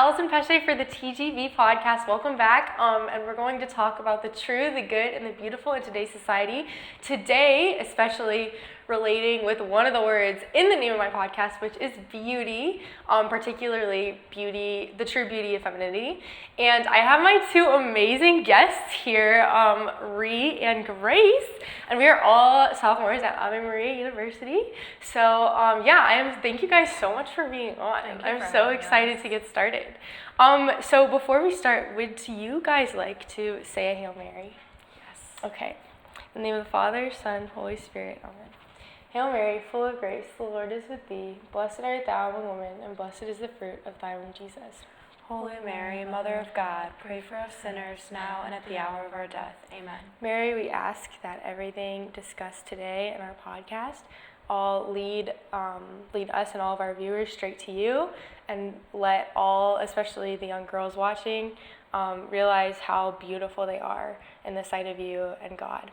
Allison for the TGB Podcast. Welcome back, and we're going to talk about the true, the good, and the beautiful in today's society. Today, especially relating with one of the words in the name of my podcast, which is beauty, particularly beauty, the true beauty of femininity. And I have my two amazing guests here, Ree and Grace, and we are all sophomores at Ave Maria University. So thank you guys so much for being on. I'm so excited to get started. So before we start, would you guys like to say a Hail Mary? Yes. Okay. In the name of the Father, Son, Holy Spirit. Amen. Hail Mary, full of grace, the Lord is with thee. Blessed art thou among women, and blessed is the fruit of thy womb, Jesus. Holy Mary, Mother of God, pray for us sinners now and at the hour of our death. Amen. Mary, we ask that everything discussed today in our podcast all lead us and all of our viewers straight to you, and let all, especially the young girls watching, realize how beautiful they are in the sight of you and God.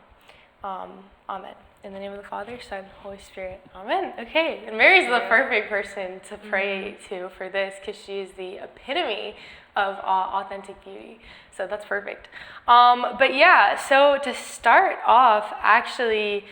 Amen. In the name of the Father, Son, Holy Spirit. Amen. Okay, and Mary's the perfect person to pray to for this, because she is the epitome of authentic beauty. So that's perfect. So to start off, actually,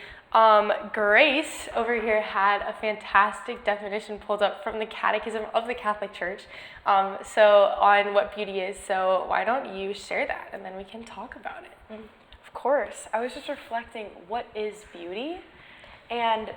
Grace over here had a fantastic definition pulled up from the Catechism of the Catholic Church, on what beauty is. So why don't you share that, and then we can talk about it. Of course. I was just reflecting, what is beauty? And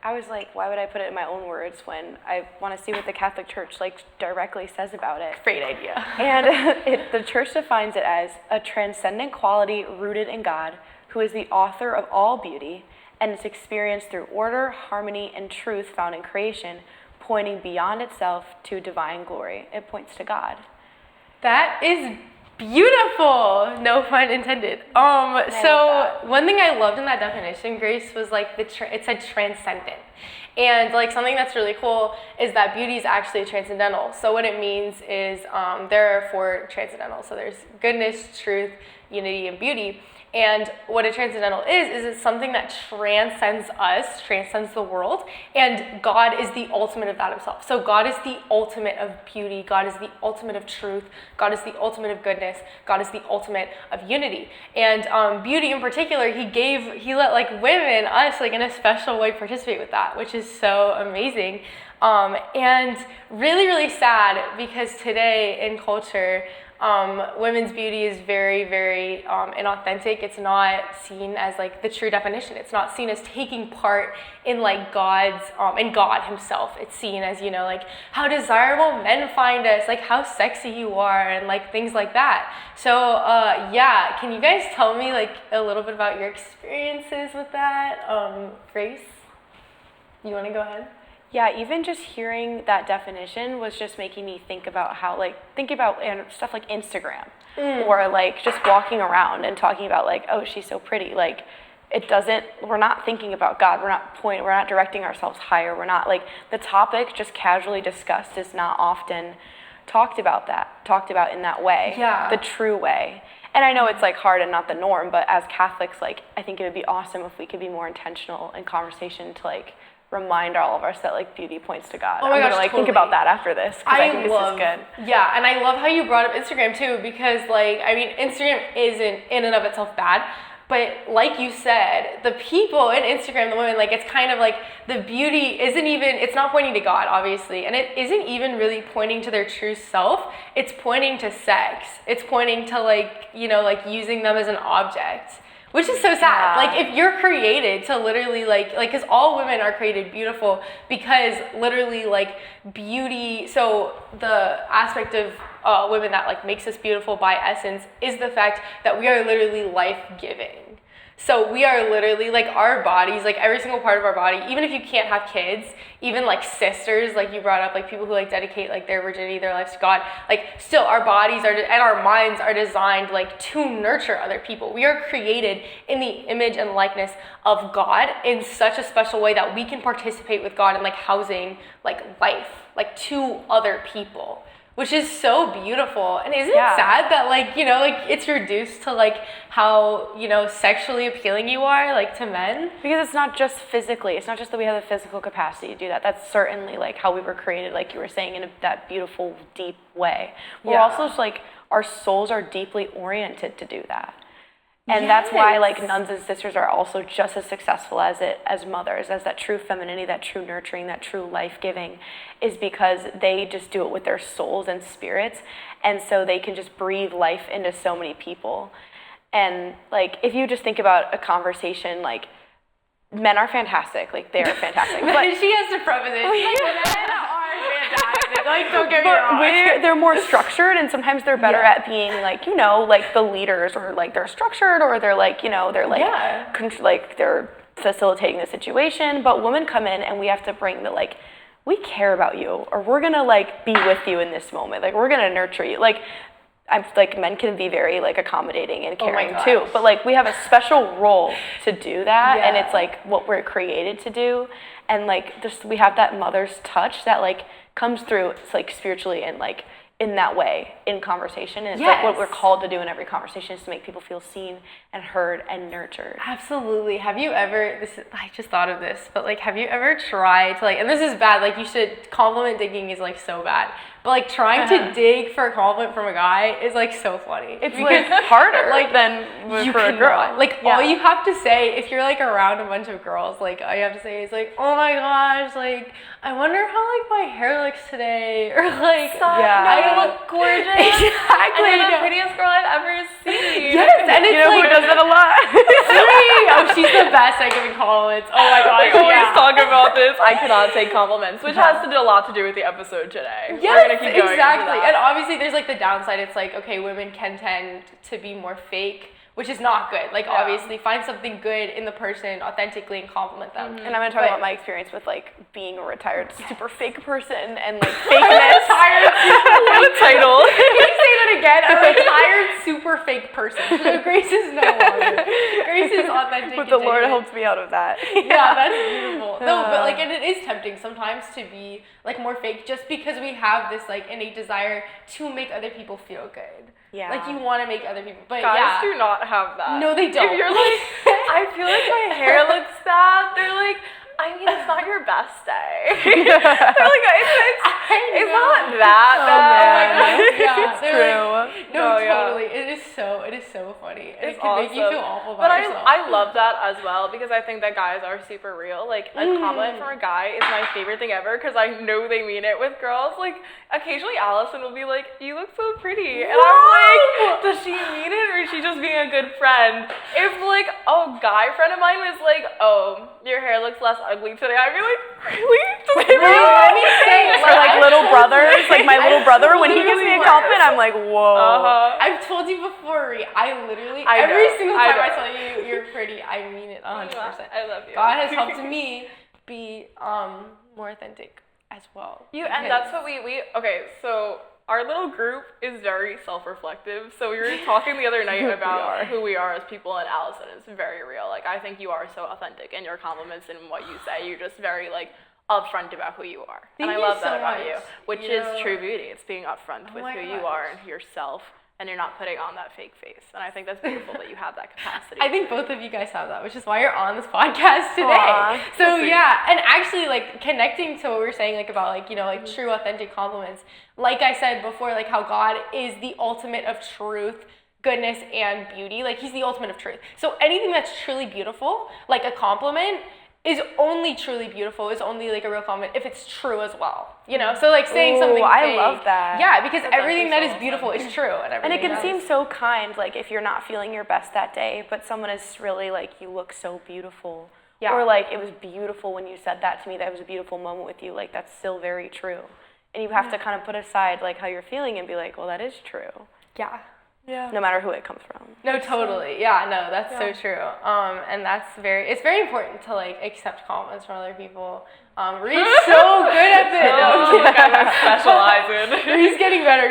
I was like, why would I put it in my own words when I want to see what the Catholic Church directly says about it? Great idea. And the Church defines it as a transcendent quality rooted in God, who is the author of all beauty, and it's experienced through order, harmony, and truth found in creation, pointing beyond itself to divine glory. It points to God. That is beautiful, no pun intended. One thing I loved in that definition, Grace, was it said transcendent. And something that's really cool is that beauty is actually transcendental. So what it means is there are four transcendental. So there's goodness, truth, unity, and beauty. And what a transcendental is it's something that transcends us, transcends the world, and God is the ultimate of that himself. So God is the ultimate of beauty, God is the ultimate of truth, God is the ultimate of goodness, God is the ultimate of unity. And beauty in particular, he let women, us, in a special way participate with that, which is so amazing. And really, really sad, because today in culture, women's beauty is very, very inauthentic. It's not seen as the true definition. It's not seen as taking part in God's in God himself. It's seen as how desirable men find us, how sexy you are, and things like that. So can you guys tell me a little bit about your experiences with that? Grace, you want to go ahead? Yeah, even just hearing that definition was just making me think about how, stuff like Instagram, or just walking around and talking about oh, she's so pretty. We're not thinking about God. We're not directing ourselves higher. We're not the topic just casually discussed is not often talked about in that way. Yeah. The true way. And I know it's hard and not the norm, but as Catholics, I think it would be awesome if we could be more intentional in conversation to remind all of us that beauty points to God. Oh my gosh, totally. Think about that after this, because I think this is good. Yeah, and I love how you brought up Instagram too, because Instagram isn't in and of itself bad, but like you said, the people in Instagram, the women, it's kind of the beauty it's not pointing to God, obviously, and it isn't even really pointing to their true self. It's pointing to sex. It's pointing to using them as an object. Which is so sad. Yeah. If you're created to literally because all women are created beautiful, because literally beauty, so the aspect of women that makes us beautiful by essence is the fact that we are literally life-giving. So we are literally our bodies, every single part of our body, even if you can't have kids, even sisters, you brought up, people who dedicate their virginity, their lives to God, still our bodies and our minds are designed to nurture other people. We are created in the image and likeness of God in such a special way that we can participate with God in housing life to other people, which is so beautiful. And isn't it Yeah. sad that, like, you know, like, it's reduced to, like, how, you know, sexually appealing you are, like, to men? Because it's not just physically. It's not just that we have the physical capacity to do that. That's certainly, like, how we were created, like you were saying, in that beautiful, deep way. We're also just, like, our souls are deeply oriented to do that. And that's why, like, nuns and sisters are also just as successful as mothers, as that true femininity, that true nurturing, that true life-giving, is because they just do it with their souls and spirits, and so they can just breathe life into so many people. And, like, if you just think about a conversation, like, men are fantastic, like, they're fantastic. But she has to preface it. She's like, men are fantastic. Like, don't get me wrong. They're more structured, and sometimes they're better at being, like, you know, like, the leaders, or, like, they're structured, or they're, like, you know, they're, like, like, they're facilitating the situation. But women come in, and we have to bring the, like, we care about you, or we're gonna, like, be with you in this moment. Like, we're gonna nurture you. Like, men can be very, like, accommodating and caring too, but, like, we have a special role to do that, and it's, like, what we're created to do, and, like, just we have that mother's touch that, like, comes through, it's, like, spiritually and, like, in that way, in conversation, and it's like what we're called to do in every conversation is to make people feel seen and heard and nurtured. Absolutely. Have you ever, I just thought of this, but, like, have you ever tried to, like, and this is bad, like, you should, compliment digging is, like, so bad, but, like, trying to dig for a compliment from a guy is, like, so funny. It's, like, harder, like, than for a girl. Like, all you have to say, if you're, like, around a bunch of girls, like, all you have to say is, like, oh my gosh, like, I wonder how, like, my hair looks today, or, like, I look gorgeous. Exactly. And you're the prettiest girl I've ever seen. Yes, and it's, you know, like, who does that a lot? oh, she's the best at giving compliments. Oh my god, I always talk about this. I cannot take compliments, which has to do a lot to do with the episode today. Yes, We're gonna keep going exactly. into that. And obviously there's, like, the downside. It's like, okay, women can tend to be more fake, which is not good. Like, obviously, find something good in the person authentically and compliment them. And I'm gonna talk about my experience with, like, being a retired super fake person and, like, fakeness. What a title. Can you say that again? A retired super fake person. So Grace is no longer. Grace is authentic. But the Lord genuine. helps me out of that. Yeah, that's beautiful. No, but, like, and it is tempting sometimes to be, like, more fake, just because we have this, like, innate desire to make other people feel good. Yeah. Like, you want to make other people, but Guys do not have that. No, they don't. If you're like, I feel like my hair looks bad, they're like, I mean, it's not your best day. They're like, it's not that bad. Oh my gosh, yeah. It's true. No, totally. It is so funny. And It's it can make you awesome. feel awful But about yourself. I love that as well, because I think that guys are super real. Like, a compliment from a guy is my favorite thing ever, because I know they mean it with girls. Like, occasionally Allison will be like, you look so pretty. And I'm like, does she mean it, or is she just being a good friend? If, like, a guy friend of mine was like, oh, your hair looks less ugly today, I'd be like, really? Let me say, For, like, little brothers, like, my little brother, when he gives me a compliment, I'm like, whoa. I've told you before, Ree, I literally, I every know, single I time I know. tell you you're pretty, I mean it 100%. I love you. God has helped me be more authentic as well. And that's what we okay, so our little group is very self-reflective. So we were talking the other night about who we are as people, and Allison is very real. Like, I think you are so authentic in your compliments and what you say. You're just very, like, upfront about who you are. Thank and I you love so that about much. you, which is true beauty. It's being upfront with my who you gosh. are and yourself, and you're not putting on that fake face. And I think that's beautiful that you have that capacity. I think both of you guys have that, which is why you're on this podcast today. Aww, so yeah, and actually, like, connecting to what we were saying, like, about, like, you know, like, true authentic compliments, like I said before, like, how God is the ultimate of truth, goodness, and beauty. Like, he's the ultimate of truth. So anything that's truly beautiful, like a compliment, is only truly beautiful, is only, like, a real compliment if it's true as well, you know? So, like, saying something I fake, love that. Yeah, because That's everything that actually is so beautiful is true. And it can seem so kind, like, if you're not feeling your best that day, but someone is really like, you look so beautiful. Yeah. Or, like, it was beautiful when you said that to me, that was a beautiful moment with you. Like, that's still very true. And you have to kind of put aside, like, how you're feeling and be like, well, that is true. Yeah. Yeah. No matter who it comes from. No, totally. Yeah, no, that's so true. And it's very important to, like, accept compliments from other people. Reed's so good at this. Oh, the guy that specializes in. He's getting better.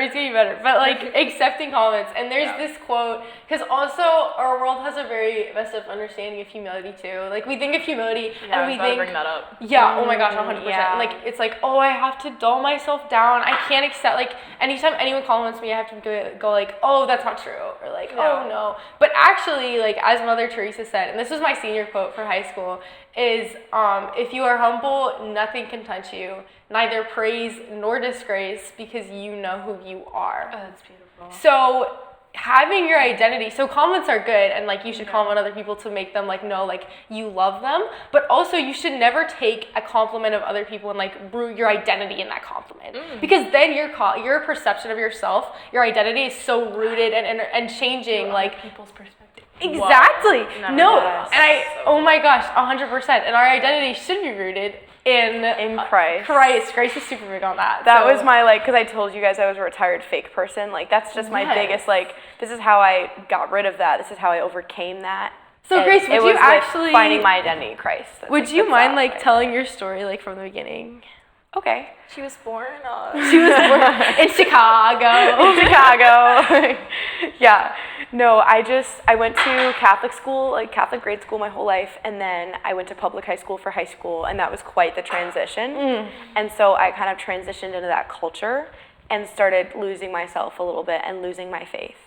But like accepting compliments. And there's this quote, because also our world has a very messed up understanding of humility too. Like we think of humility and we think, bring that up. Yeah, oh my gosh, 100%. Yeah. Like it's like, oh, I have to dull myself down. I can't accept, like anytime anyone compliments me, I have to go like, oh, that's not true, or like, oh no. But actually, like as Mother Teresa said, and this was my senior quote for high school, is if you are humble, nothing can touch you, neither praise nor disgrace, because you know who you are. Oh, that's beautiful. So having your identity, so compliments are good, and like you should compliment other people to make them like know like you love them, but also you should never take a compliment of other people and like root your identity in that compliment, because then your perception of yourself, your identity is so rooted and changing like people's perspective. Exactly. Wow. No, Yes. and oh my gosh, 100%. And our identity should be rooted in Christ. Grace is super big on that. That was my, like, because I told you guys I was a retired fake person. Like, that's just my biggest, like, this is how I got rid of that. This is how I overcame that. So, And Grace, would it you was, actually... like, finding my identity in Christ. That's, Would like, you the mind, thought, like, telling your story, like, from the beginning? Okay. She was born She was born in Chicago. Chicago. Yeah. No, I went to Catholic school, like Catholic grade school my whole life, and then I went to public high school for high school, and that was quite the transition. And so I kind of transitioned into that culture and started losing myself a little bit and losing my faith.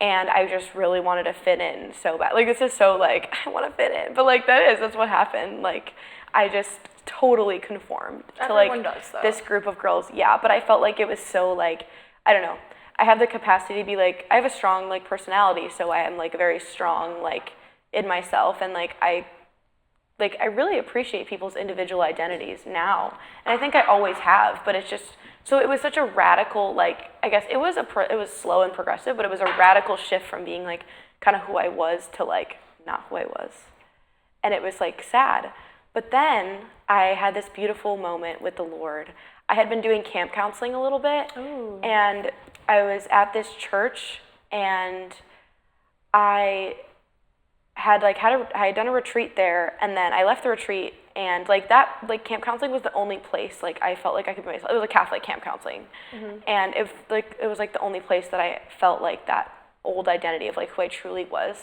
And I just really wanted to fit in so bad. Like, this is so, like, I want to fit in. But, like, that's what happened. Like, I just totally conformed to, Everyone like, does, though. this group of girls. Yeah, but I felt like it was so, like, I don't know. I have the capacity to be, like, I have a strong, like, personality, so I am, like, very strong, like, in myself. And, like, I really appreciate people's individual identities now. And I think I always have, but it's just... So it was such a radical, like, I guess it was slow and progressive, but it was a radical shift from being, like, kind of who I was to, like, not who I was. And it was, like, sad. But then I had this beautiful moment with the Lord. I had been doing camp counseling a little bit, and I was at this church, and I had done a retreat there, and then I left the retreat, and like that, like camp counseling was the only place like I felt like I could be myself. It was a Catholic camp counseling, and it was like the only place that I felt like that old identity of like who I truly was.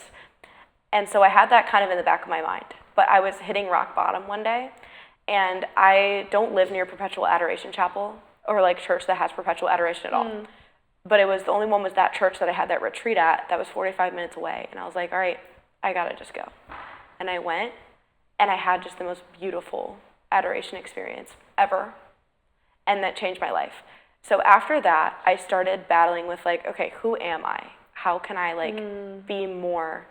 And so I had that kind of in the back of my mind. But I was hitting rock bottom one day, and I don't live near Perpetual Adoration Chapel or like church that has perpetual adoration at all. But it was the only one was that church that I had that retreat at that was 45 minutes away. And I was like, all right, I gotta just go. And I went, and I had just the most beautiful adoration experience ever. And that changed my life. So after that, I started battling with like, okay, who am I? How can I like be more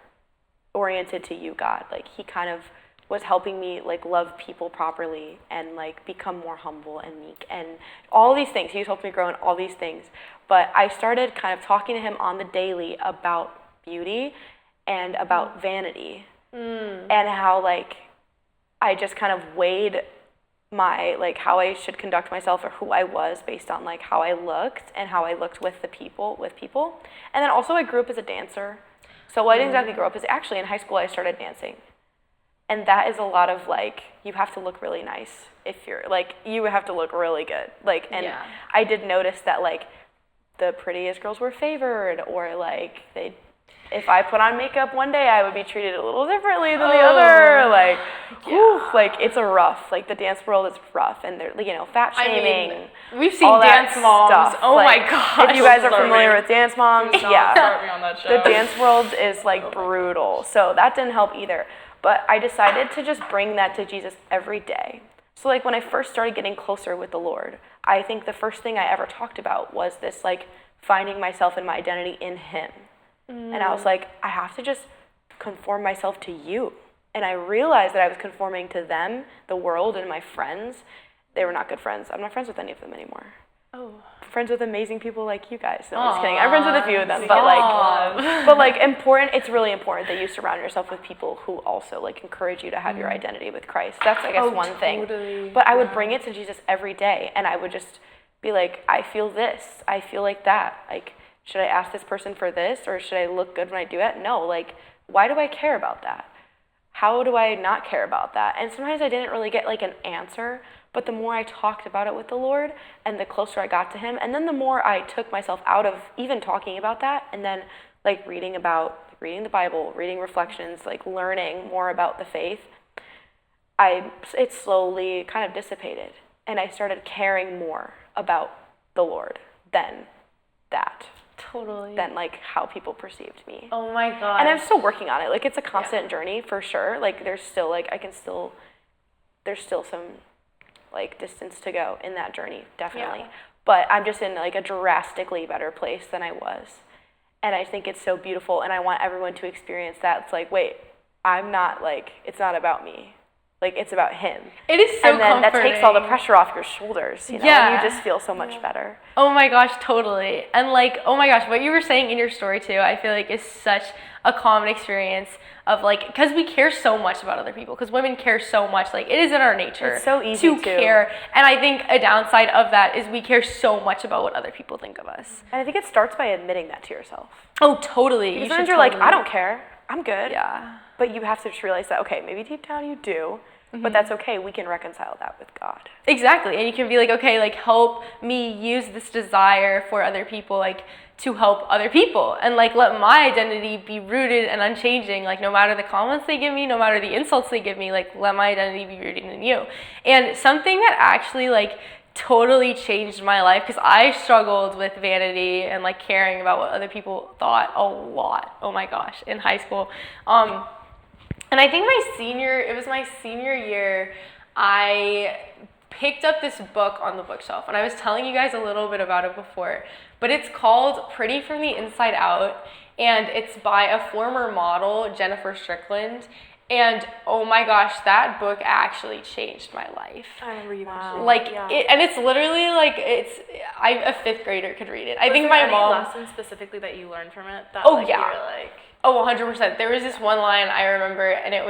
oriented to you, God? Like he kind of was helping me like love people properly and like become more humble and meek and all these things. He's helped me grow in all these things. But I started kind of talking to him on the daily about beauty and about vanity and how like I just kind of weighed my like how I should conduct myself or who I was based on like how I looked and how I looked with people. And then also I grew up as a dancer. So I didn't exactly grow up as actually in high school I started dancing. And that is a lot of like you have to look really nice if you're like you have to look really good. Like and I did notice that like the prettiest girls were favored or like if I put on makeup one day, I would be treated a little differently than the other. Like, whew, like it's a rough. Like the dance world is rough, and they're fat shaming. I mean, we've seen dance moms. Stuff. Oh like, my gosh! If you guys are familiar with dance moms, Start me on that show. the dance world is like brutal. So that didn't help either. But I decided to just bring that to Jesus every day. So like when I first started getting closer with the Lord, I think the first thing I ever talked about was this like finding myself and my identity in Him. And I was like, I have to just conform myself to you. And I realized that I was conforming to them, the world, and my friends. They were not good friends. I'm not friends with any of them anymore. I'm friends with amazing people like you guys. No, I'm just kidding. I'm friends with a few of them. But like important, it's really important that you surround yourself with people who also like encourage you to have your identity with Christ. That's, I guess, one thing. But I would bring it to Jesus every day. And I would just be like, I feel this. I feel like that. Like, should I ask this person for this or should I look good when I do it? No, like, why do I care about that? How do I not care about that? And sometimes I didn't really get like an answer, But the more I talked about it with the Lord and the closer I got to him, and then the more I took myself out of even talking about that, and then like reading the Bible, reading reflections, like learning more about the faith, it slowly kind of dissipated. And I started caring more about the Lord than that. Totally. Than like how people perceived me. Oh my God. And I'm still working on it. Like it's a constant journey for sure. Like there's still some like distance to go in that journey, definitely. Yeah. But I'm just in like a drastically better place than I was. And I think it's so beautiful, and I want everyone to experience that. It's like, wait, I'm not like, it's not about me. Like, it's about him. It is so comforting. And then that takes all the pressure off your shoulders, you know, and you just feel so much better. Oh my gosh, totally. And like, oh my gosh, what you were saying in your story too, I feel like is such a common experience of like, because we care so much about other people, because women care so much, like it is in our nature it's so easy to care. And I think a downside of that is we care so much about what other people think of us. And I think it starts by admitting that to yourself. Oh, totally. Because sometimes you're like, I don't care, I'm good. Yeah. But you have to just realize that, okay, maybe deep down you do, but that's okay. We can reconcile that with God. Exactly. And you can be like, okay, like help me use this desire for other people, like to help other people, and like let my identity be rooted and unchanging, like no matter the comments they give me, no matter the insults they give me, like let my identity be rooted in you. And something that actually like totally changed my life, because I struggled with vanity and like caring about what other people thought a lot. Oh my gosh, in high school. And I think it was my senior year, I picked up this book on the bookshelf, and I was telling you guys a little bit about it before, but it's called Pretty from the Inside Out, and it's by a former model, Jennifer Strickland, and oh my gosh, that book actually changed my life. I remember you mentioning and it's literally like, a fifth grader could read it. I think there my any mom... lessons specifically that you learned from it? That, Oh, like, yeah. You were like... Oh, 100%. There was this one line I remember, and it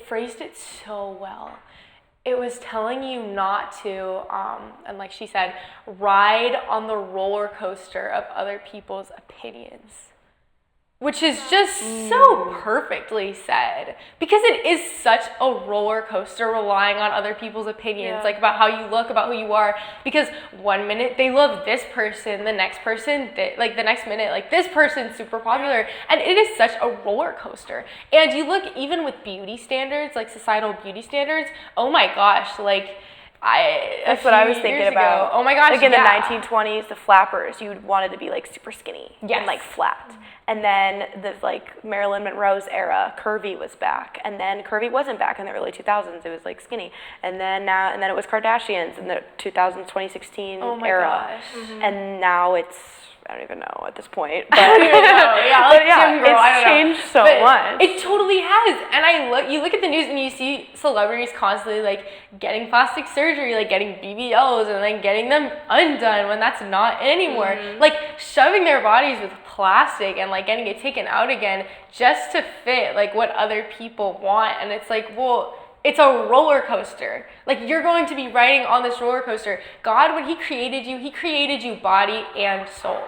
phrased it so well. It was telling you not to, and like she said, ride on the roller coaster of other people's opinions. Which is just so perfectly said, because it is such a roller coaster relying on other people's opinions, like about how you look, about who you are, because one minute they love this person, the next person, the next minute, like this person's super popular, and it is such a roller coaster. And you look even with beauty standards, like societal beauty standards, oh my gosh, like that's what I was thinking about. Oh my gosh, like in the 1920s, the flappers, you wanted to be like super skinny and like flat. And then the like Marilyn Monroe's era, curvy was back, and then curvy wasn't back in the early 2000s. It was like skinny, and then it was Kardashians in the 2016 era, and now it's, I don't even know at this point. But I don't even know. Yeah, like it's changed so much. It totally has. And you look at the news and you see celebrities constantly like getting plastic surgery, like getting BBLs, and then getting them undone when that's not anymore. Like shoving their bodies with plastic and like getting it taken out again just to fit like what other people want. And it's like, well, it's a roller coaster. Like you're going to be riding on this roller coaster. God, when he created you body and soul.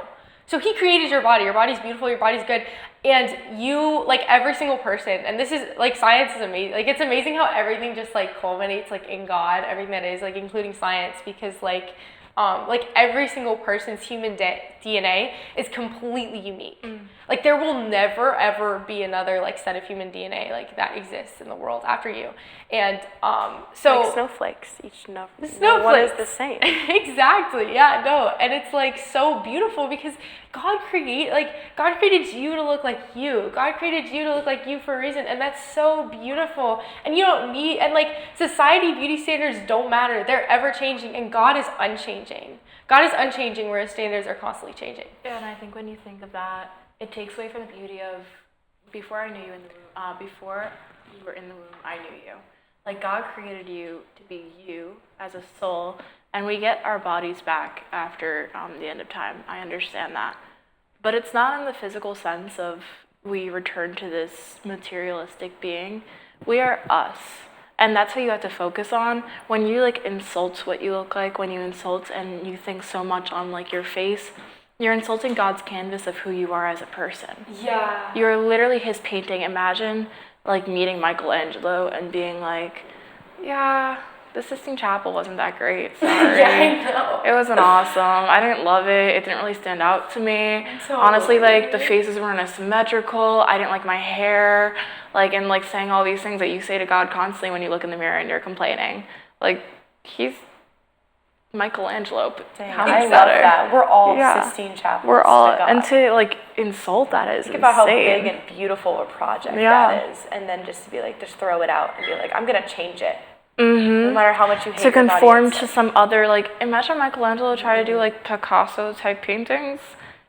So he created your body. Your body's beautiful, your body's good. And you, like every single person, and this is like, science is amazing. Like it's amazing how everything just like culminates like in God, everything that is, like including science, because like every single person's human DNA is completely unique. Like there will never ever be another like set of human DNA like that exists in the world after you. And so like snowflakes, no one is the same. Exactly. Yeah, no. And it's like so beautiful because God created you to look like you. God created you to look like you for a reason, and that's so beautiful. And you don't need, and like society beauty standards don't matter. They're ever changing, and God is unchanging. God is unchanging, whereas standards are constantly changing. Yeah, and I think when you think of that, it takes away from the beauty of before I knew you in the womb, before you were in the womb, I knew you. Like God created you to be you as a soul, and we get our bodies back after the end of time. I understand that. But it's not in the physical sense of we return to this materialistic being. We are us. And that's what you have to focus on. When you like insult what you look like, when you insult and you think so much on like your face, you're insulting God's canvas of who you are as a person. Yeah. You're literally his painting. Imagine like meeting Michelangelo and being like, Yeah, the Sistine Chapel wasn't that great. Sorry. Yeah, I know. It wasn't awesome. I didn't love it. It didn't really stand out to me. Honestly, like, the faces weren't as symmetrical. I didn't like my hair. Like, and like saying all these things that you say to God constantly when you look in the mirror and you're complaining. Like, he's Michelangelo. How I love that. We're all Sistine Chapel. We're all, and to like insult that is Think insane. about how big and beautiful a project that is, and then just to be like, just throw it out and be like, I'm gonna change it. No matter how much you hate to conform your body, to some other, like, imagine Michelangelo try to do like Picasso type paintings.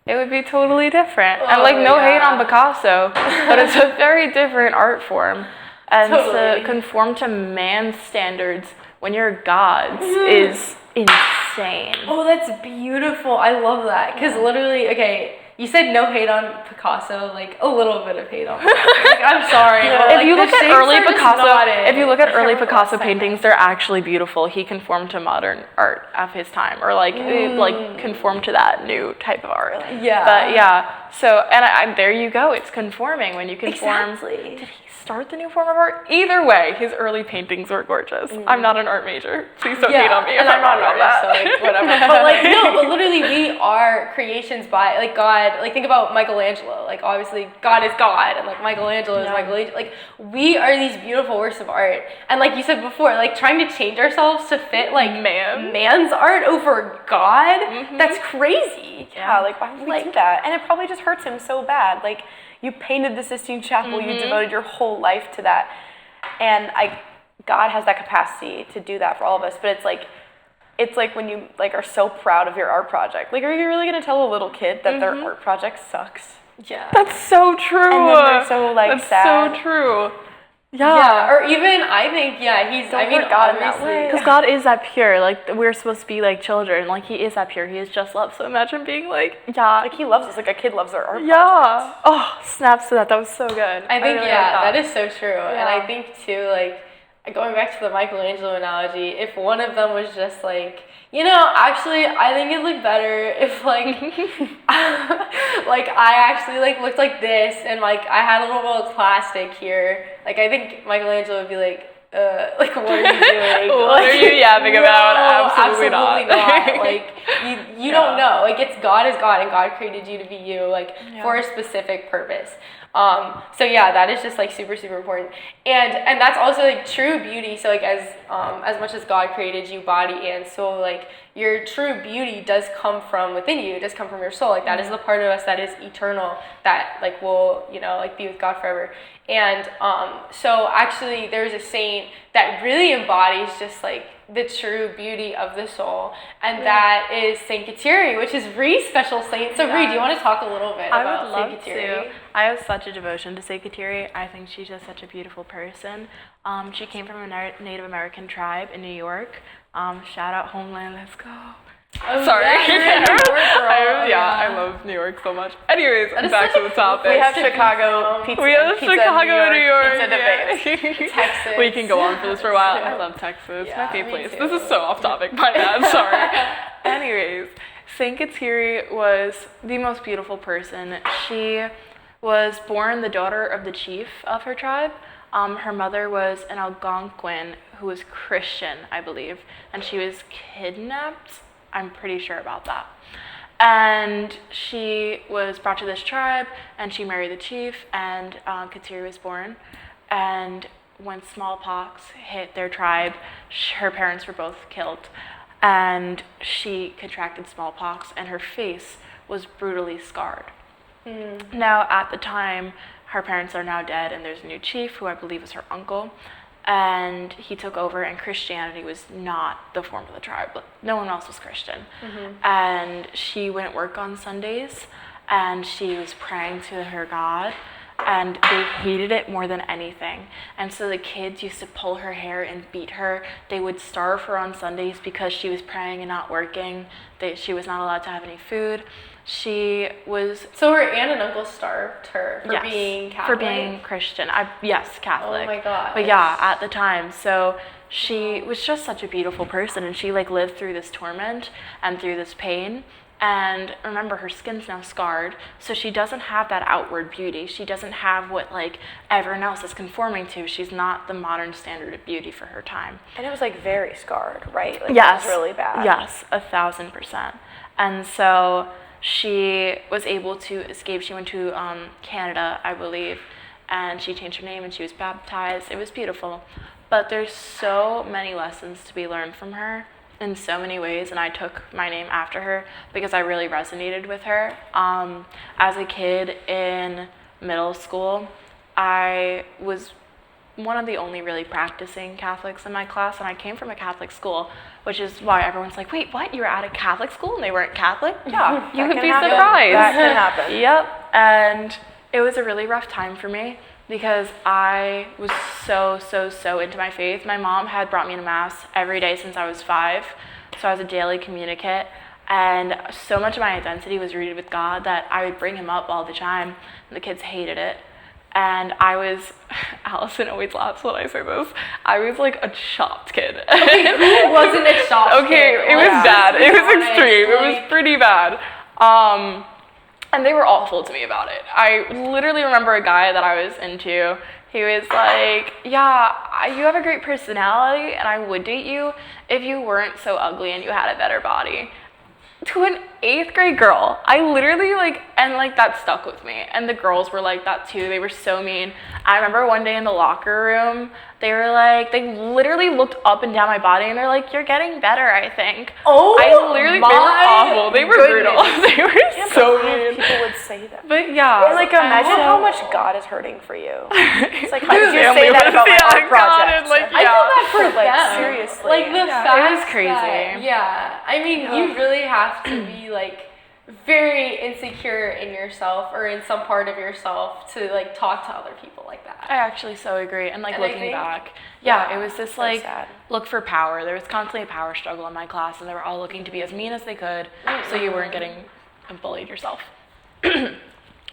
It would be totally different. And like, no hate on Picasso, but it's a very different art form. And to conform to man's standards when you're God's is insane. Oh, that's beautiful. I love that. Because literally, okay, you said no hate on Picasso, like a little bit of hate on Picasso. Like, I'm sorry. But, if you look at early Picasso paintings, they're actually beautiful. He conformed to modern art of his time, or like conformed to that new type of art. Yeah. But yeah, so and there you go. It's conforming when you conform. Exactly. Did he start the new form of art? Either way, his early paintings were gorgeous. I'm not an art major. Please don't hate on me. And I'm not an artist, so like whatever. But like no, but literally we are creations by like God. Like think about Michelangelo. Like obviously God is God, and like Michelangelo is Michelangelo. Like we are these beautiful works of art, and like you said before, like trying to change ourselves to fit like man's art over God. That's crazy. Yeah, like why would we do that? And it probably just hurts him so bad. Like you painted the Sistine Chapel, you devoted your whole life to that, and God has that capacity to do that for all of us. But it's like when you like are so proud of your art project. Like, are you really gonna tell a little kid that their art project sucks? Yeah, that's so true. And then they're so like sad. So true. Yeah, or even I think he's. I mean, God in that way. Because God is that pure. Like we're supposed to be like children. Like He is that pure. He is just love. So imagine being like, like He loves us. Like a kid loves their art. Yeah. Oh, snaps to that. That was so good. I think really that is so true. Yeah. And I think too, like going back to the Michelangelo analogy, if one of them was just like, actually, I think it'd look better if like, like I actually like looked like this and like I had a little bit of plastic here. Like I think Michelangelo would be like, what are you doing? What are you yapping about? Absolutely not. Like you don't know. Like God is God, and God created you to be you, like for a specific purpose. So yeah, that is just like super, super important. And that's also like true beauty. So like as much as God created you body and soul, like your true beauty does come from within you. It does come from your soul. Like that is the part of us that is eternal, that like will, like be with God forever. And so actually there's a saint that really embodies just like the true beauty of the soul, and that is Saint Kateri, which is Ree's special saint. So Ree, do you want to talk a little bit about Saint Kateri? I have such a devotion to Saint Kateri. I think she's just such a beautiful person. She came from a Native American tribe in New York. Shout out Homeland, let's go. Oh, sorry. I love New York so much. Anyways, back to the topic. We have Chicago pizza. We have Chicago, New York. Pizza Texas. We can go on for this for a while. I love Texas. My favorite place. This is so off topic. My bad. Sorry. Anyways, Saint Kateri was the most beautiful person. She was born the daughter of the chief of her tribe. Her mother was an Algonquin who was Christian, I believe, and she was kidnapped. I'm pretty sure about that. And she was brought to this tribe, and she married the chief, and Kateri was born. And when smallpox hit their tribe, her parents were both killed. And she contracted smallpox, and her face was brutally scarred. Now, at the time, her parents are now dead, and there's a new chief, who I believe is her uncle. And he took over, and Christianity was not the form of the tribe. No one else was Christian. And she wouldn't work on Sundays, and she was praying to her God, and they hated it more than anything. And so the kids used to pull her hair and beat her. They would starve her on Sundays because she was praying and not working. She was not allowed to have any food. She was... So her aunt and uncle starved her for being Catholic? For being Christian. Catholic. Oh my God. But yeah, at the time. So she was just such a beautiful person, and she like lived through this torment and through this pain. And remember, her skin's now scarred, so she doesn't have that outward beauty. She doesn't have what like everyone else is conforming to. She's not the modern standard of beauty for her time. And it was like very scarred, right? Like, Yes. It was really bad. Yes, 1,000%. And so she was able to escape. She went to Canada, I believe, and she changed her name and she was baptized. It was beautiful. But there's so many lessons to be learned from her in so many ways, and I took my name after her because I really resonated with her. As a kid in middle school, I was one of the only really practicing Catholics in my class, and I came from a Catholic school, which is why everyone's like, wait, what? You were at a Catholic school and they weren't Catholic? Yeah, You would be happen. surprised. That can happen. Yep. And it was a really rough time for me because I was so into my faith. My mom had brought me to Mass every day since I was 5, so I was a daily communicant, and so much of my identity was rooted with God that I would bring him up all the time, and the kids hated it. And I was, Allison always laughs when I say this, I was like a chopped kid. Okay, who wasn't a chopped kid? Okay, it was bad. It was extreme. It was pretty bad. And they were awful to me about it. I literally remember a guy that I was into. He was like, yeah, you have a great personality and I would date you if you weren't so ugly and you had a better body. To an 8th grade girl, I literally that stuck with me. And the girls were like that too. They were so mean. I remember one day in the locker room, they literally looked up and down my body and they're like, you're getting better, I think. Oh, they were awful. They were brutal. They were so mean. People would say that. But yeah. And imagine how much God is hurting for you. It's like, how did you family say that was- about my yeah, art project? God, I feel bad for But, them. seriously. Like the Yeah, fact it was crazy. that, I mean, you really have to be very insecure in yourself or in some part of yourself to talk to other people like that. I actually so agree. And I looking think- back, yeah, it was this so sad. look for power. There was constantly a power struggle in my class, and they were all looking to be as mean as they could, so you weren't getting bullied yourself.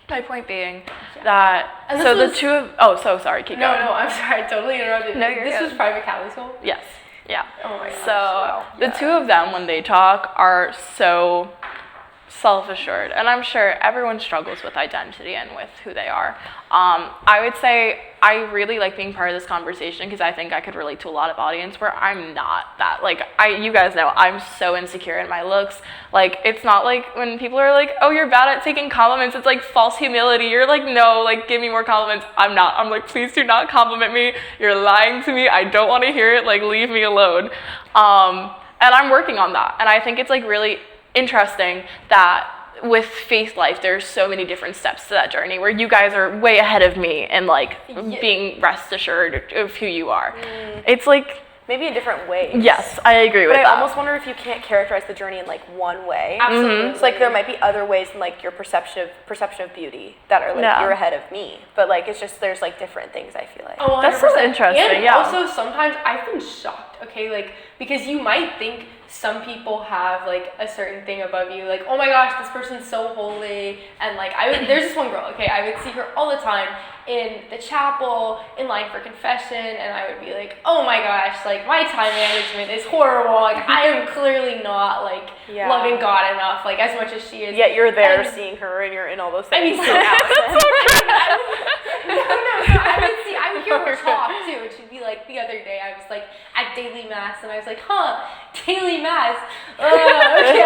My point being that And so this the was- two of so sorry, keep No, going. I'm sorry, I totally interrupted. No, you're This good. was private Catholic school? Yes. Yeah. Oh my gosh. So wow. the two of them, when they talk, are so self-assured, and I'm sure everyone struggles with identity and with who they are. I would say I really like being part of this conversation because I think I could relate to a lot of audience where I'm not that. You guys know, I'm so insecure in my looks. It's not like when people are like, oh, you're bad at taking compliments. It's like false humility. You're like, no, give me more compliments. I'm not. I'm like, please do not compliment me. You're lying to me. I don't want to hear it. Leave me alone. And I'm working on that. And I think it's really interesting that with faith life, there's so many different steps to that journey where you guys are way ahead of me and being rest assured of who you are. It's Maybe in different ways. yes, I agree with But that. I almost wonder if you can't characterize the journey in one way. Absolutely. It's there might be other ways in your perception of beauty that are Yeah. you're ahead of me. But it's just there's different things, I feel like. Oh, That's so 100%. interesting, And yeah. also sometimes I've been shocked, okay, because you might think some people have a certain thing above you, oh my gosh, this person's so holy, and there's this one girl, okay, I would see her all the time in the chapel, in line for confession, and I would be like, oh my gosh, my time management is horrible, I am clearly not Yeah. loving God enough, as much as she is. Yet you're there And- seeing her and you're in all those I mean, things. so I would hear her talk too, and she'd be the other day I was at daily mass, and I was daily mass, okay,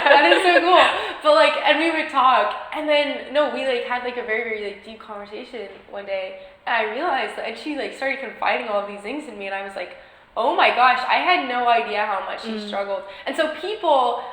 that is so cool. But and we would talk, and then we had a very, very deep conversation one day, and I realized that, and she started confiding all of these things in me, and I was oh my gosh, I had no idea how much she struggled. And so people,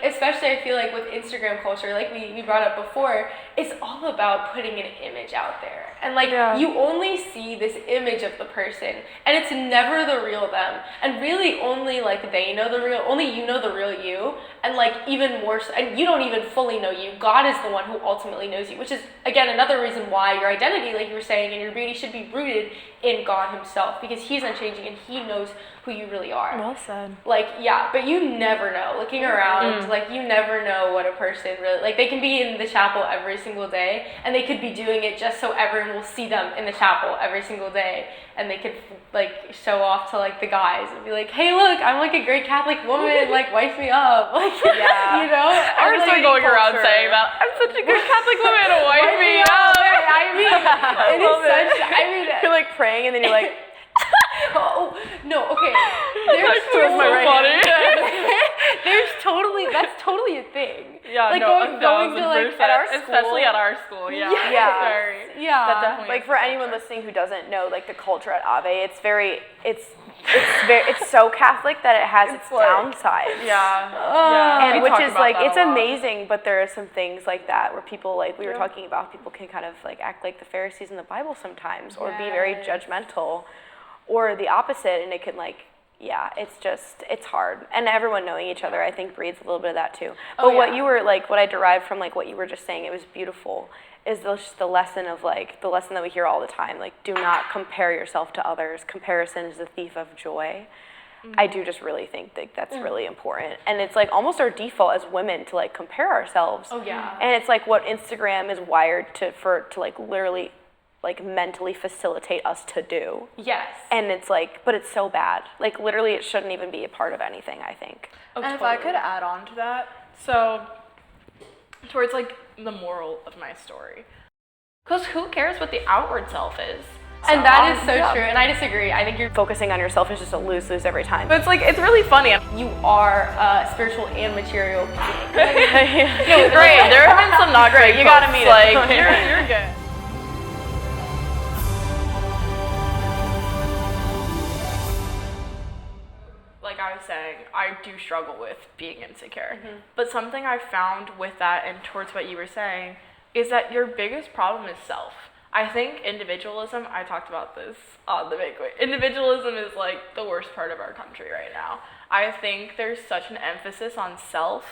especially I feel with Instagram culture, we brought up before, it's all about putting an image out there. And you only see this image of the person, and it's never the real them. And really only they know the real, only you know the real you, and even more so, and you don't even fully know you. God is the one who ultimately knows you, which is, again, another reason why your identity, you were saying, and your beauty should be rooted in God himself, because he's unchanging and he knows who you really are. Well said. Like, yeah, but you never know. Looking around, like, you never know what a person really, like, they can be in the chapel every single day, and they could be doing it just so everyone will see them in the chapel every single day, and they could, like, show off to, like, the guys and be like, hey, look, I'm, like, a great Catholic woman, like, wife me up. Like, Yeah. you know? I'm Or, still like, going around saying that. I'm such a good Catholic woman, wife me up. I mean, it is such, I mean, You're like praying and then you're like, oh, no, okay. That's so funny. That's totally a thing. Yeah, like no, going to like at our school. especially at our school. Yeah, Yeah. Very, Yeah. that definitely like is for the anyone culture. listening who doesn't know like the culture at Ave, it's so Catholic that it has its like- downsides. Yeah, And we which talk is about like that it's a lot. amazing, but there are some things like that where people like we were talking about people can kind of like act like the Pharisees in the Bible sometimes, or be very judgmental, or the opposite, and it can like it's hard. And everyone knowing each other I think breeds a little bit of that too. But what you were like, what I derived from like what you were just saying, it was beautiful, is just the lesson that we hear all the time, like do not compare yourself to others. Comparison is the thief of joy. I do just really think that that's really important. And it's like almost our default as women to like compare ourselves. Oh, yeah. And it's like what Instagram is wired to like literally like mentally facilitate us to do. Yes. And it's like, but it's so bad. Like literally it shouldn't even be a part of anything, I think. And if I could add on to that, so towards like the moral of my story, because who cares what the outward self is? And that is so true, and I disagree. I think you're Focusing on yourself is just a lose-lose every time. But it's like, it's really funny. you are a spiritual and material being. Great, there have been some not great. You gotta quotes, meet it. like you're good. Like I was saying, I do struggle with being insecure. But something I found with that and towards what you were saying is that your biggest problem is self. I think individualism, I talked about this on the banquet, individualism is like the worst part of our country right now. I think there's such an emphasis on self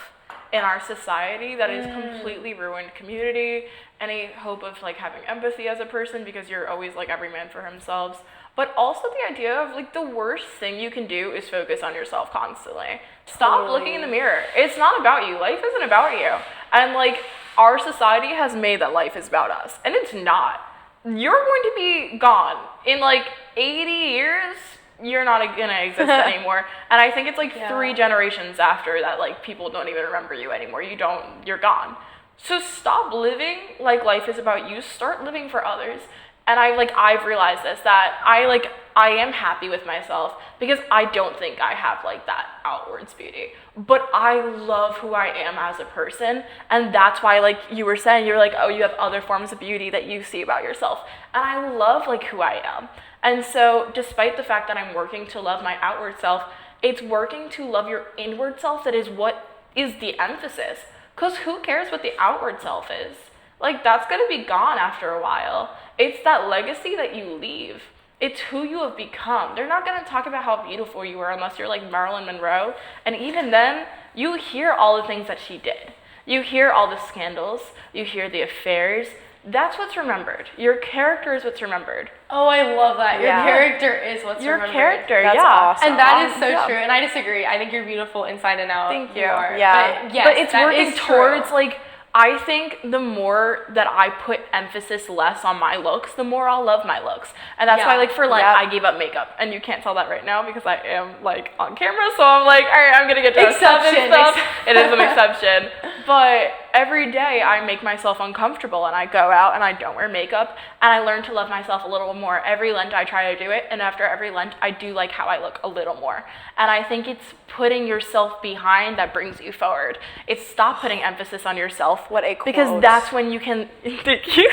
in our society that has completely ruined community, any hope of like having empathy as a person, because you're always like every man for himself. But also the idea of like the worst thing you can do is focus on yourself constantly. Stop looking in the mirror. It's not about you. Life isn't about you. And like our society has made that life is about us, and it's not. You're going to be gone in like 80 years. You're not gonna exist anymore. And I think it's like 3 generations after that, like people don't even remember you anymore. You're gone. So stop living like life is about you. Start living for others. And I've realized this, that I am happy with myself because I don't think I have like that outwards beauty, but I love who I am as a person. And that's why, like you were saying, you're like, oh, you have other forms of beauty that you see about yourself. And I love like who I am. And so despite the fact that I'm working to love my outward self, it's working to love your inward self that is what is the emphasis. Because who cares what the outward self is? Like, that's going to be gone after a while. It's that legacy that you leave. It's who you have become. They're not going to talk about how beautiful you were unless you're like Marilyn Monroe. And even then, you hear all the things that she did. You hear all the scandals. You hear the affairs. That's what's remembered. Your character is what's remembered. Oh, I love that. Your Yeah. character is what's Your remembered. character, That's yeah. awesome. And that is so Yeah. true. And I disagree. I think you're beautiful inside and out. Thank you. are. Yeah. But, yes, But it's that working is true. towards like, I think the more that I put emphasis less on my looks, the more I'll love my looks. And that's Yeah. why like for Lent, Yep. I gave up makeup. And you can't tell that right now because I am like on camera. So I'm like, all right, I'm going to get dressed up and Exception. stuff. It is an exception. But every day I make myself uncomfortable and I go out and I don't wear makeup and I learn to love myself a little more. Every Lent I try to do it, and after every Lent I do like how I look a little more. And I think it's putting yourself behind that brings you forward. It's stop putting emphasis on yourself. What a quote. Because that's when you can, thank you.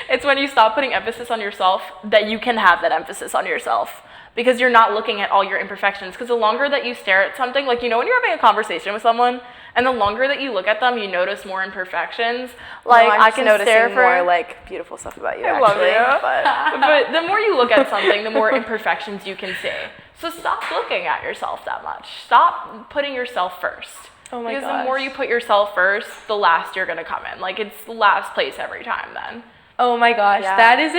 It's when you stop putting emphasis on yourself that you can have that emphasis on yourself. Because you're not looking at all your imperfections. Because the longer that you stare at something, like, you know, when you're having a conversation with someone, and the longer that you look at them, you notice more imperfections. Like, I'm I just can noticing stare for more like beautiful stuff about you. I love actually, you. But But the more you look at something, the more imperfections you can see. So stop looking at yourself that much. Stop putting yourself first. Oh my because gosh. the more you put yourself first, the last you're gonna come in. Like, it's last place every time then. Oh my gosh, Yeah. that is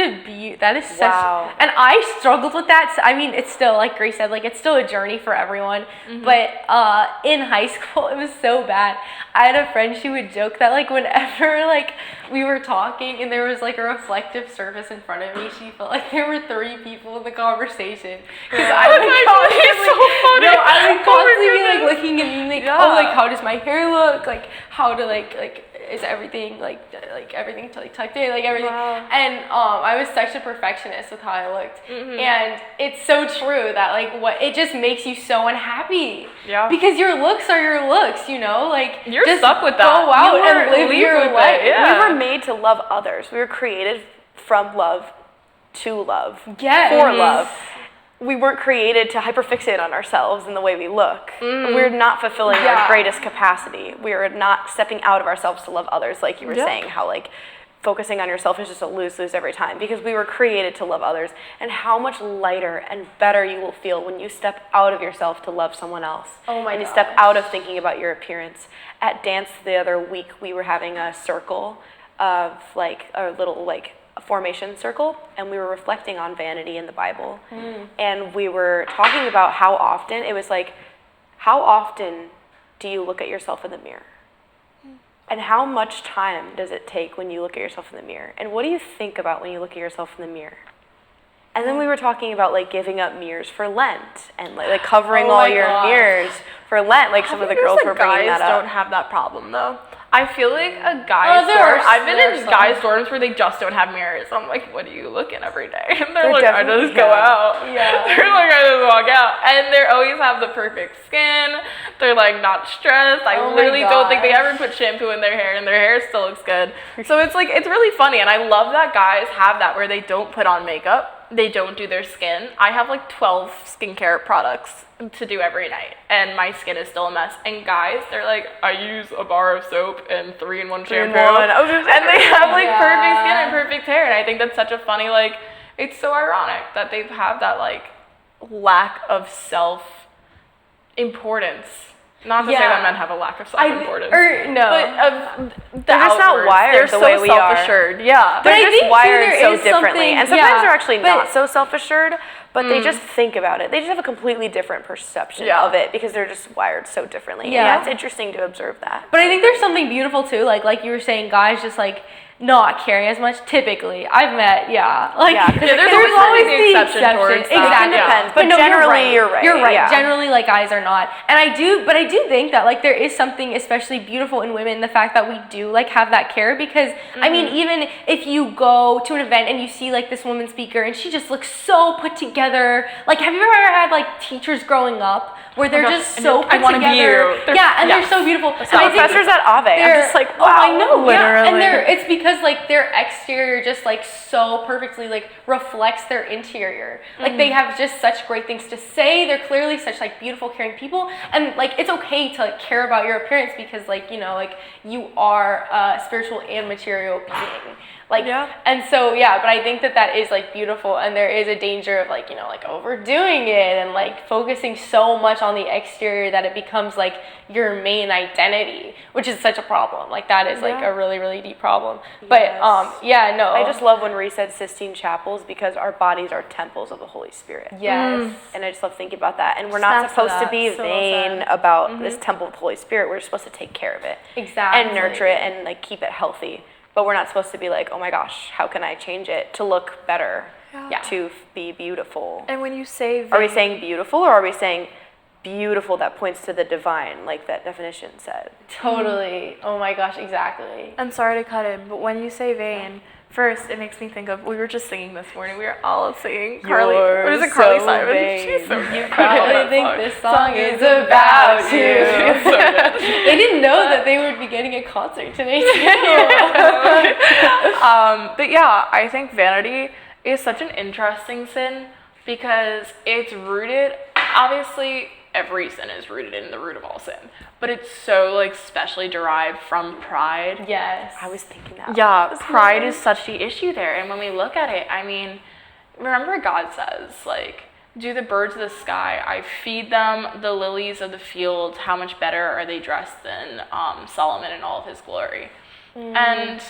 that is such, Wow. and I struggled with that. I mean, it's still, like Grace said, like it's still a journey for everyone. But in high school, it was so bad. I had a friend, she would joke that like whenever like we were talking and there was like a reflective surface in front of me, she felt like there were 3 people in the conversation. Because I would constantly be like looking and being like, oh, like how does my hair look? Like how to like is everything like everything tucked in, like everything. And I was such a perfectionist with how I looked. And it's so true that like what it just makes you so unhappy. Yeah. Because your looks are your looks, you know? Like You're just stuck with that. Go out and live leave your with it, life. yeah. We were made to love others. We were created from love to love. Yes. For love. We weren't created to hyperfixate on ourselves and the way we look. We're not fulfilling our greatest capacity. We are not stepping out of ourselves to love others, like you were saying, how like focusing on yourself is just a lose-lose every time, because we were created to love others. And how much lighter and better you will feel when you step out of yourself to love someone else. Oh my And you gosh. step out of thinking about your appearance. At dance the other week, we were having a circle of like a little like a formation circle, and we were reflecting on vanity in the Bible. And we were talking about how often do you look at yourself in the mirror? And how much time does it take when you look at yourself in the mirror? And what do you think about when you look at yourself in the mirror? And then we were talking about like giving up mirrors for Lent and like covering all your mirrors for Lent. Like some of the girls were bringing that guys up. don't have that problem though. I feel like a guy's dorm. I've been in guys' dorms where they just don't have mirrors. I'm like, what do you look in every day? And they're like, I just go out. Yeah. They're like, I just walk out. And they always have the perfect skin. They're like not stressed. I literally don't think they ever put shampoo in their hair, and their hair still looks good. So it's like, it's really funny. And I love that guys have that where they don't put on makeup. They don't do their skin. I have like 12 skincare products to do every night, and my skin is still a mess. And guys, they're like, I use a bar of soap and 3-in-1 shampoo, and they have like perfect skin and perfect hair. And I think that's such a funny, like, it's so ironic that they have that like lack of self-importance. Not to say that men have a lack of self-importance. But They're just not wired the way we are. They're so self-assured. Yeah. They're just wired so differently. something- And sometimes they're actually but- not so self-assured, but they just think about it. They just have a completely different perception of it because they're just wired so differently. Yeah. And that's interesting to observe that. But I think there's something beautiful too, like you were saying, guys just like not caring as much. Typically, I've met, there's always the exception towards that. Exactly. It depends, but no, generally you're right. You're right. Yeah. Generally, like guys are not, and I do think that like there is something especially beautiful in women, the fact that we do like have that care, because I mean, even if you go to an event and you see like this woman speaker and she just looks so put together, like have you ever had like teachers growing up where they're just so put together? They're so beautiful. And I think Professors at Ave, I'm just like, wow. I know, literally. and it's because like their exterior just like so perfectly like reflects their interior. Like they have just such great things to say. They're clearly such like beautiful, caring people, and like it's okay to like care about your appearance because like you know like you are a spiritual and material being. Like, and so, but I think that is like beautiful, and there is a danger of like, you know, like overdoing it and like focusing so much on the exterior that it becomes like your main identity, which is such a problem. Like that is like a really, really deep problem. But I just love when Ree said Sistine Chapels, because our bodies are temples of the Holy Spirit. Yes. And I just love thinking about that. And we're not supposed to be vain about this temple of the Holy Spirit. We're supposed to take care of it. Exactly. And nurture it and like keep it healthy. But we're not supposed to be like, oh my gosh, how can I change it to look better, to be beautiful? And when you say Are we saying beautiful, or are we saying beautiful that points to the divine, like that definition said? Totally. Oh my gosh, exactly. I'm sorry to cut in, but when you say vain, first it makes me think of, we were just singing this morning, we were all singing Carly, what is it, Carly Simon? She's so cute. You probably think this song is about you. They didn't know that they would be getting a concert tonight. But yeah, I think vanity is such an interesting sin because it's rooted, obviously every sin is rooted in the root of all sin, but it's so like specially derived from pride. Yes. I was thinking that. Yeah, pride is such the issue there. And when we look at it, I mean, remember God says, like, do the birds of the sky, I feed them, the lilies of the field, how much better are they dressed than Solomon in all of his glory. And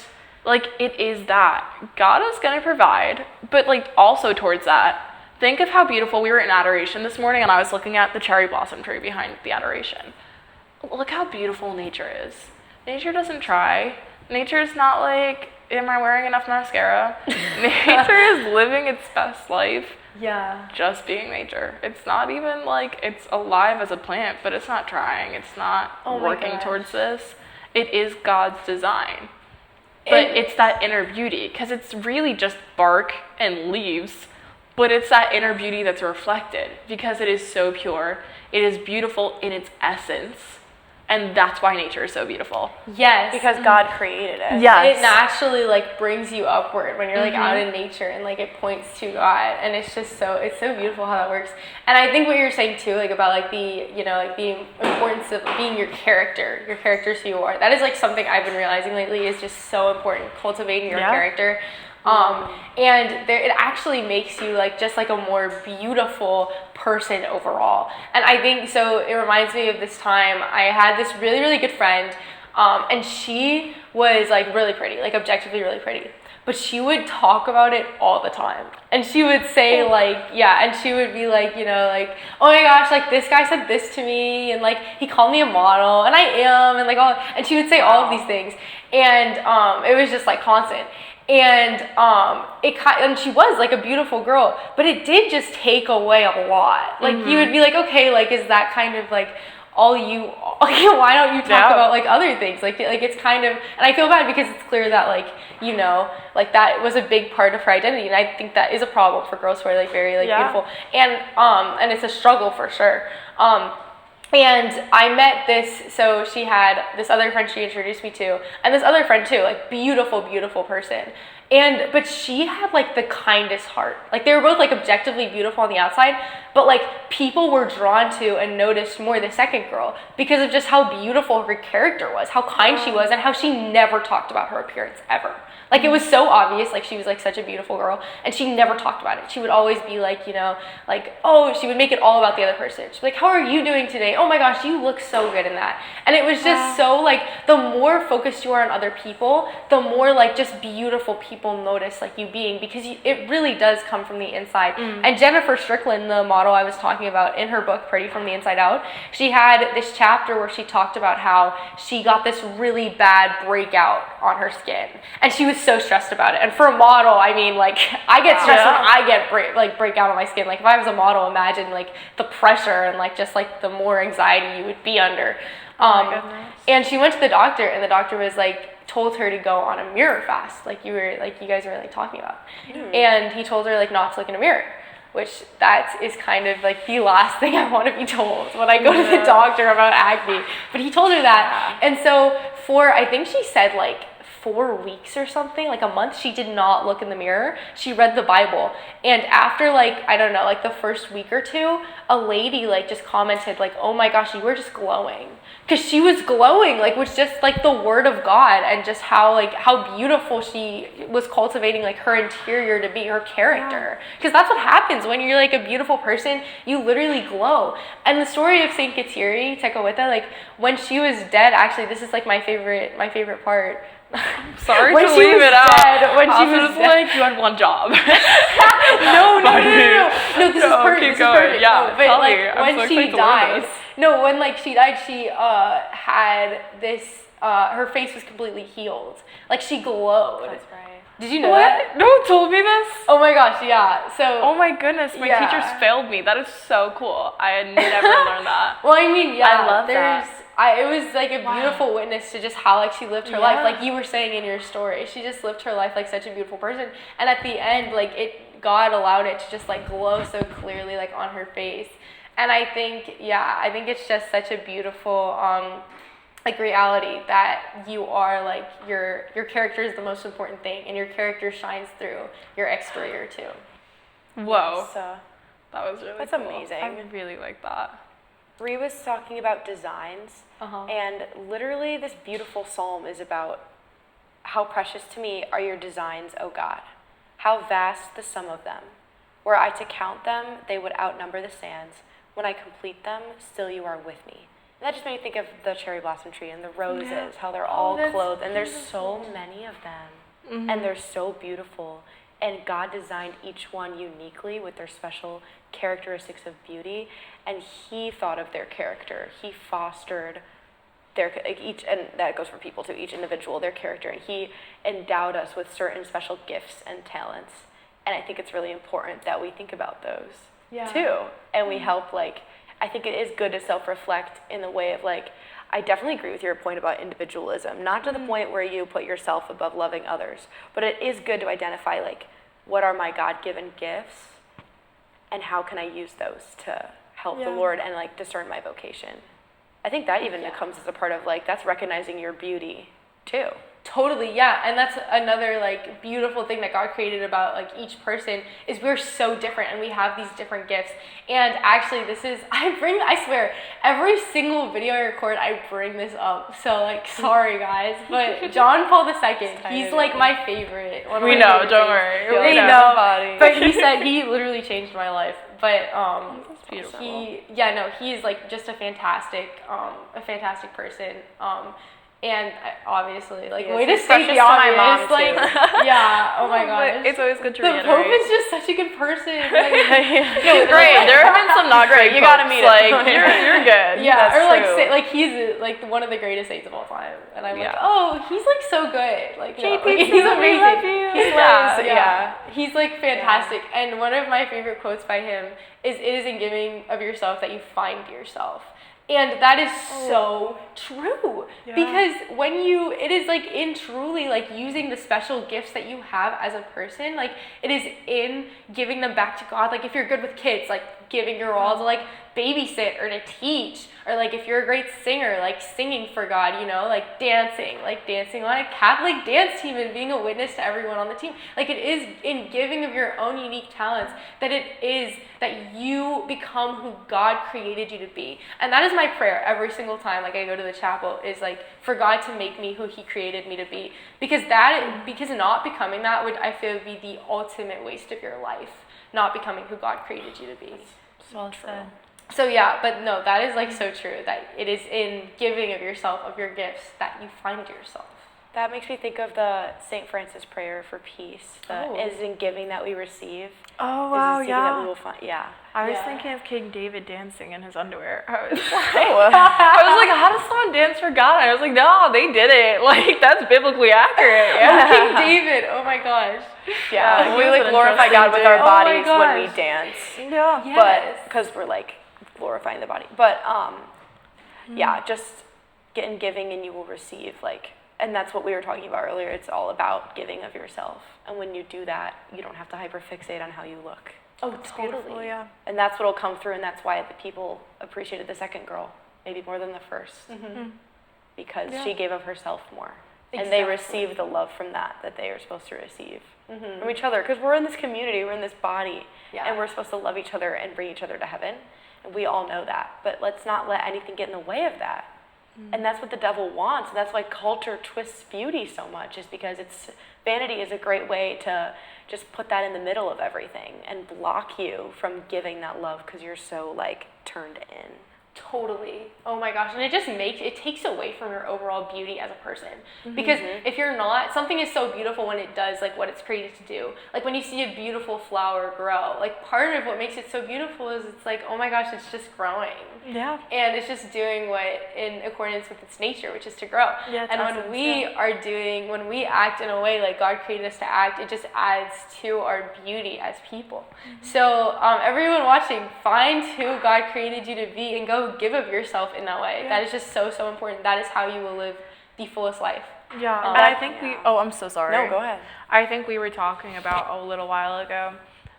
Like, it is that. God is going to provide, but, like, also towards that, think of how beautiful we were in adoration this morning, and I was looking at the cherry blossom tree behind the adoration. Look how beautiful nature is. Nature doesn't try. Nature's not like, am I wearing enough mascara? Nature is living its best life. Yeah. Just being nature. It's not even like it's alive as a plant, but it's not trying. It's not working towards this. It is God's design. But it's that inner beauty, because it's really just bark and leaves, but it's that inner beauty that's reflected, because it is so pure. It is beautiful in its essence. And that's why nature is so beautiful. Yes. Because God created it. Yes. It naturally like brings you upward when you're like out in nature, and like it points to God, and it's just so beautiful how that works. And I think what you're saying too, like about like the, you know, like the importance of being your character is who you are. That is like something I've been realizing lately is just so important, cultivating your character. And it actually makes you like just like a more beautiful person overall. And I think so it reminds me of this time I had this really, really good friend, and she was like really pretty, like objectively really pretty, but she would talk about it all the time. And she would say like, and she would be like, you know, like, oh my gosh, like this guy said this to me, and like he called me a model, and I am, and like all, and she would say all of these things, and it was just like constant. And and she was like a beautiful girl, but it did just take away a lot. Like you would be like, okay, like is that kind of like all you? Why don't you talk about like other things? Like it's kind of, and I feel bad because it's clear that like, you know, like that was a big part of her identity, and I think that is a problem for girls who are like very like beautiful, and it's a struggle for sure. And I met so she had this other friend she introduced me to, and this other friend too, like beautiful, beautiful person. But she had like the kindest heart. Like they were both like objectively beautiful on the outside, but like people were drawn to and noticed more the second girl because of just how beautiful her character was, how kind she was, and how she never talked about her appearance ever. Like it was so obvious, like she was like such a beautiful girl, and she never talked about it. She would always be like, you know, like, oh, she would make it all about the other person. She'd be like, how are you doing today? Oh my gosh, you look so good in that. And it was just so like, the more focused you are on other people, the more like just beautiful people notice like you being, because it really does come from the inside. And Jennifer Strickland, the model I was talking about in her book, Pretty from the Inside Out, she had this chapter where she talked about how she got this really bad breakout on her skin. And she was so stressed about it. And for a model, I mean, like, I get stressed when I get breakout on my skin. Like, if I was a model, imagine, like, the pressure and, like, just, like, the more anxiety you would be under. And she went to the doctor, and the doctor was, like, told her to go on a mirror fast, like you guys were, like, talking about. And he told her, like, not to look in a mirror, which that is kind of, like, the last thing I want to be told when I go to the doctor about acne. But he told her that. And so for, I think she said, like, 4 weeks or something, like a month, she did not look in the mirror. She read the Bible, and after like, I don't know, like the first week or two, a lady like just commented like, oh my gosh, you were just glowing, because she was glowing, like was just like the word of God, and just how beautiful she was cultivating like her interior to be, her character, because that's what happens when you're like a beautiful person, you literally glow. And the story of Saint Kateri Tekakwitha, like when she was dead, actually this is like my favorite part. Sorry when to leave it out. When she was dead. Like, you had one job. No, this is perfect. Yeah, but tell like me. I'm when so she died, when like she died, she had this. Her face was completely healed. Like she glowed. That's right. Did you know that? No one told me this. Oh my gosh, yeah. So. Oh my goodness, my teachers failed me. That is so cool. I had never learned that. Well, I mean, yeah, I love that. It was like a beautiful witness to just how like she lived her life, like you were saying in your story. She just lived her life like such a beautiful person, and at the end, like God allowed it to just like glow so clearly like on her face. And I think it's just such a beautiful like reality that you are like your character is the most important thing, and your character shines through your exterior too. Whoa, So that was really that's cool. amazing. I really like that. Ree was talking about designs, and literally this beautiful psalm is about how precious to me are your designs, O God. How vast the sum of them. Were I to count them, they would outnumber the sands. When I complete them, still you are with me. And that just made me think of the cherry blossom tree and the roses, how they're all clothed, and there's so many of them. and they're so beautiful. And God designed each one uniquely with their special characteristics of beauty, and He thought of their character. He fostered each, and that goes for people too, each individual, their character, and He endowed us with certain special gifts and talents. And I think it's really important that we think about those too, and we help, like, I think it is good to self-reflect in the way of, like, I definitely agree with your point about individualism, not to the point where you put yourself above loving others, but it is good to identify, like, what are my God-given gifts and how can I use those to help the Lord and, like, discern my vocation. I think that even comes as a part of, like, that's recognizing your beauty too. Totally, yeah, and that's another, like, beautiful thing that God created about, like, each person is we're so different and we have these different gifts. And actually, I swear, every single video I record, I bring this up. So, like, sorry guys, but John Paul II, he's like my favorite. We know, don't worry. They know, but he said he literally changed my life. But That's beautiful. He's like just a fantastic person. And obviously, like, way to state the obvious, mom, like, oh my gosh. It's always good to reiterate. The Pope is just such a good person. Like, He's great. There have been some not great. You gotta meet him. Like, you're good. Yeah, That's or true. like he's like one of the greatest saints of all time, and I'm like, oh, he's like so good. Like, JP, he's amazing. He's like fantastic. Yeah. And one of my favorite quotes by him is, "It is in giving of yourself that you find yourself." And that is so true, because it is like in truly like using the special gifts that you have as a person, like it is in giving them back to God. Like if you're good with kids, like giving your all to like babysit or to teach, or like if you're a great singer, like singing for God, you know, like dancing on a Catholic dance team and being a witness to everyone on the team. Like it is in giving of your own unique talents that you become who God created you to be. And that is my prayer every single time like I go to the chapel, is like for God to make me who He created me to be, because not becoming that would, I feel, be the ultimate waste of your life, not becoming who God created you to be. Well said. So yeah, but no, that is like so true, that it is in giving of yourself, of your gifts, that you find yourself. That makes me think of the St. Francis prayer for peace. It is in giving that we receive. Oh, wow, it is in giving that we will find. Yeah. I was thinking of King David dancing in his underwear. I was like, how does someone dance for God? And I was like, no, they did it. Like, that's biblically accurate. Yeah. King David, oh my gosh. Yeah, we like glorify God with our bodies when we dance. Yeah. Yes. But because we're like glorifying the body. But just get in giving and you will receive, like. And that's what we were talking about earlier. It's all about giving of yourself. And when you do that, you don't have to hyperfixate on how you look. Oh, totally. Yeah. And that's what will come through, and that's why the people appreciated the second girl, maybe more than the first. Mm-hmm. Because she gave of herself more. Exactly. And they received the love from that they are supposed to receive from each other. Because we're in this community, we're in this body, and we're supposed to love each other and bring each other to heaven. And we all know that. But let's not let anything get in the way of that. And that's what the devil wants. And that's why culture twists beauty so much, is because vanity is a great way to just put that in the middle of everything and block you from giving that love because you're so like turned in. Totally. Oh my gosh. And it takes away from your overall beauty as a person. Because if you're not, something is so beautiful when it does like what it's created to do. Like when you see a beautiful flower grow, like part of what makes it so beautiful is it's like, oh my gosh, it's just growing. Yeah. And it's just doing what in accordance with its nature, which is to grow. Yeah, and when we act in a way like God created us to act, it just adds to our beauty as people. So everyone watching, find who God created you to be and go give of yourself in that way. That is just so important. That is how you will live the fullest life. Yeah, and I think I'm so sorry. No, go ahead. I think we were talking about a little while ago,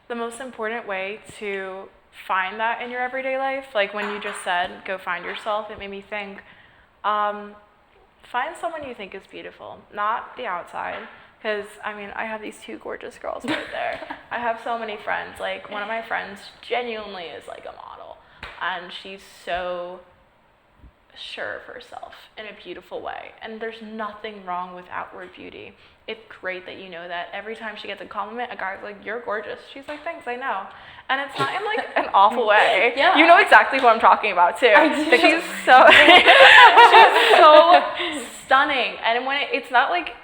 the most important way to find that in your everyday life, like when you just said, go find yourself, it made me think, find someone you think is beautiful, not the outside. Because, I mean, I have these two gorgeous girls right there. I have so many friends. Like, one of my friends genuinely is like a model. And she's so sure of herself in a beautiful way. And there's nothing wrong with outward beauty. It's great that you know that. Every time she gets a compliment, a guy's like, you're gorgeous. She's like, thanks, I know. And it's not in like an awful way. Yeah. You know exactly who I'm talking about too. I do. She's so stunning. And when it's not like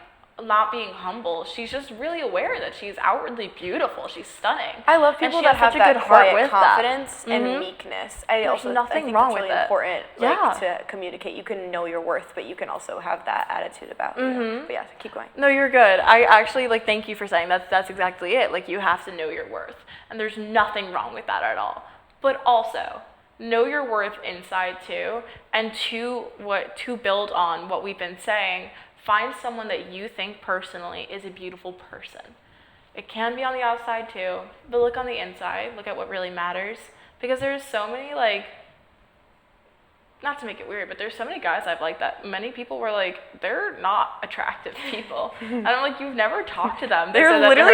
not being humble. She's just really aware that she's outwardly beautiful. She's stunning. I love people she that has have such a that good heart quiet with that. confidence and meekness. I There's nothing think wrong that's with really it. important, Yeah. to communicate. You can know your worth, but you can also have that attitude about you. But yeah, keep going. No, you're good. I actually, like, thank you for saying that's exactly it. Like, you have to know your worth. And there's nothing wrong with that at all. But also, know your worth inside too. And to build on what we've been saying, find someone that you think personally is a beautiful person. It can be on the outside too, but look on the inside. Look at what really matters. Because there's so many, like, not to make it weird, but there's so many guys I've liked that many people were like, they're not attractive people. And I'm like, you've never talked to them. They're literally,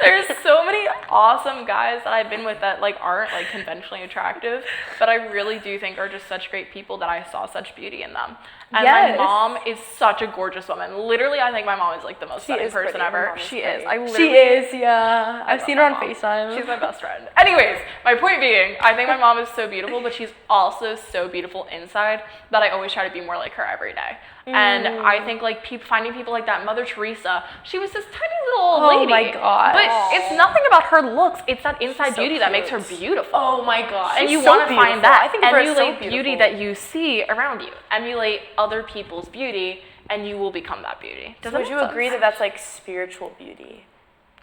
there's so many awesome guys that I've been with that, like, aren't, like, conventionally attractive, but I really do think are just such great people that I saw such beauty in them. And my mom is such a gorgeous woman. Literally, I think my mom is, like, the most stunning person ever. She is. She is, yeah. I've seen her on FaceTime. She's my best friend. Anyways, my point being, I think my mom is so beautiful, but she's also so beautiful inside that I always try to be more like her every day. And I think, like, finding people like that, Mother Teresa, she was this tiny little old lady. Oh my god. But it's nothing about her looks. It's that inside beauty that makes her beautiful. Oh my god. And you want to find that. I think emulate beauty that you see around you. Emulate other people's beauty, and you will become that beauty. Would you agree that that's, like, spiritual beauty?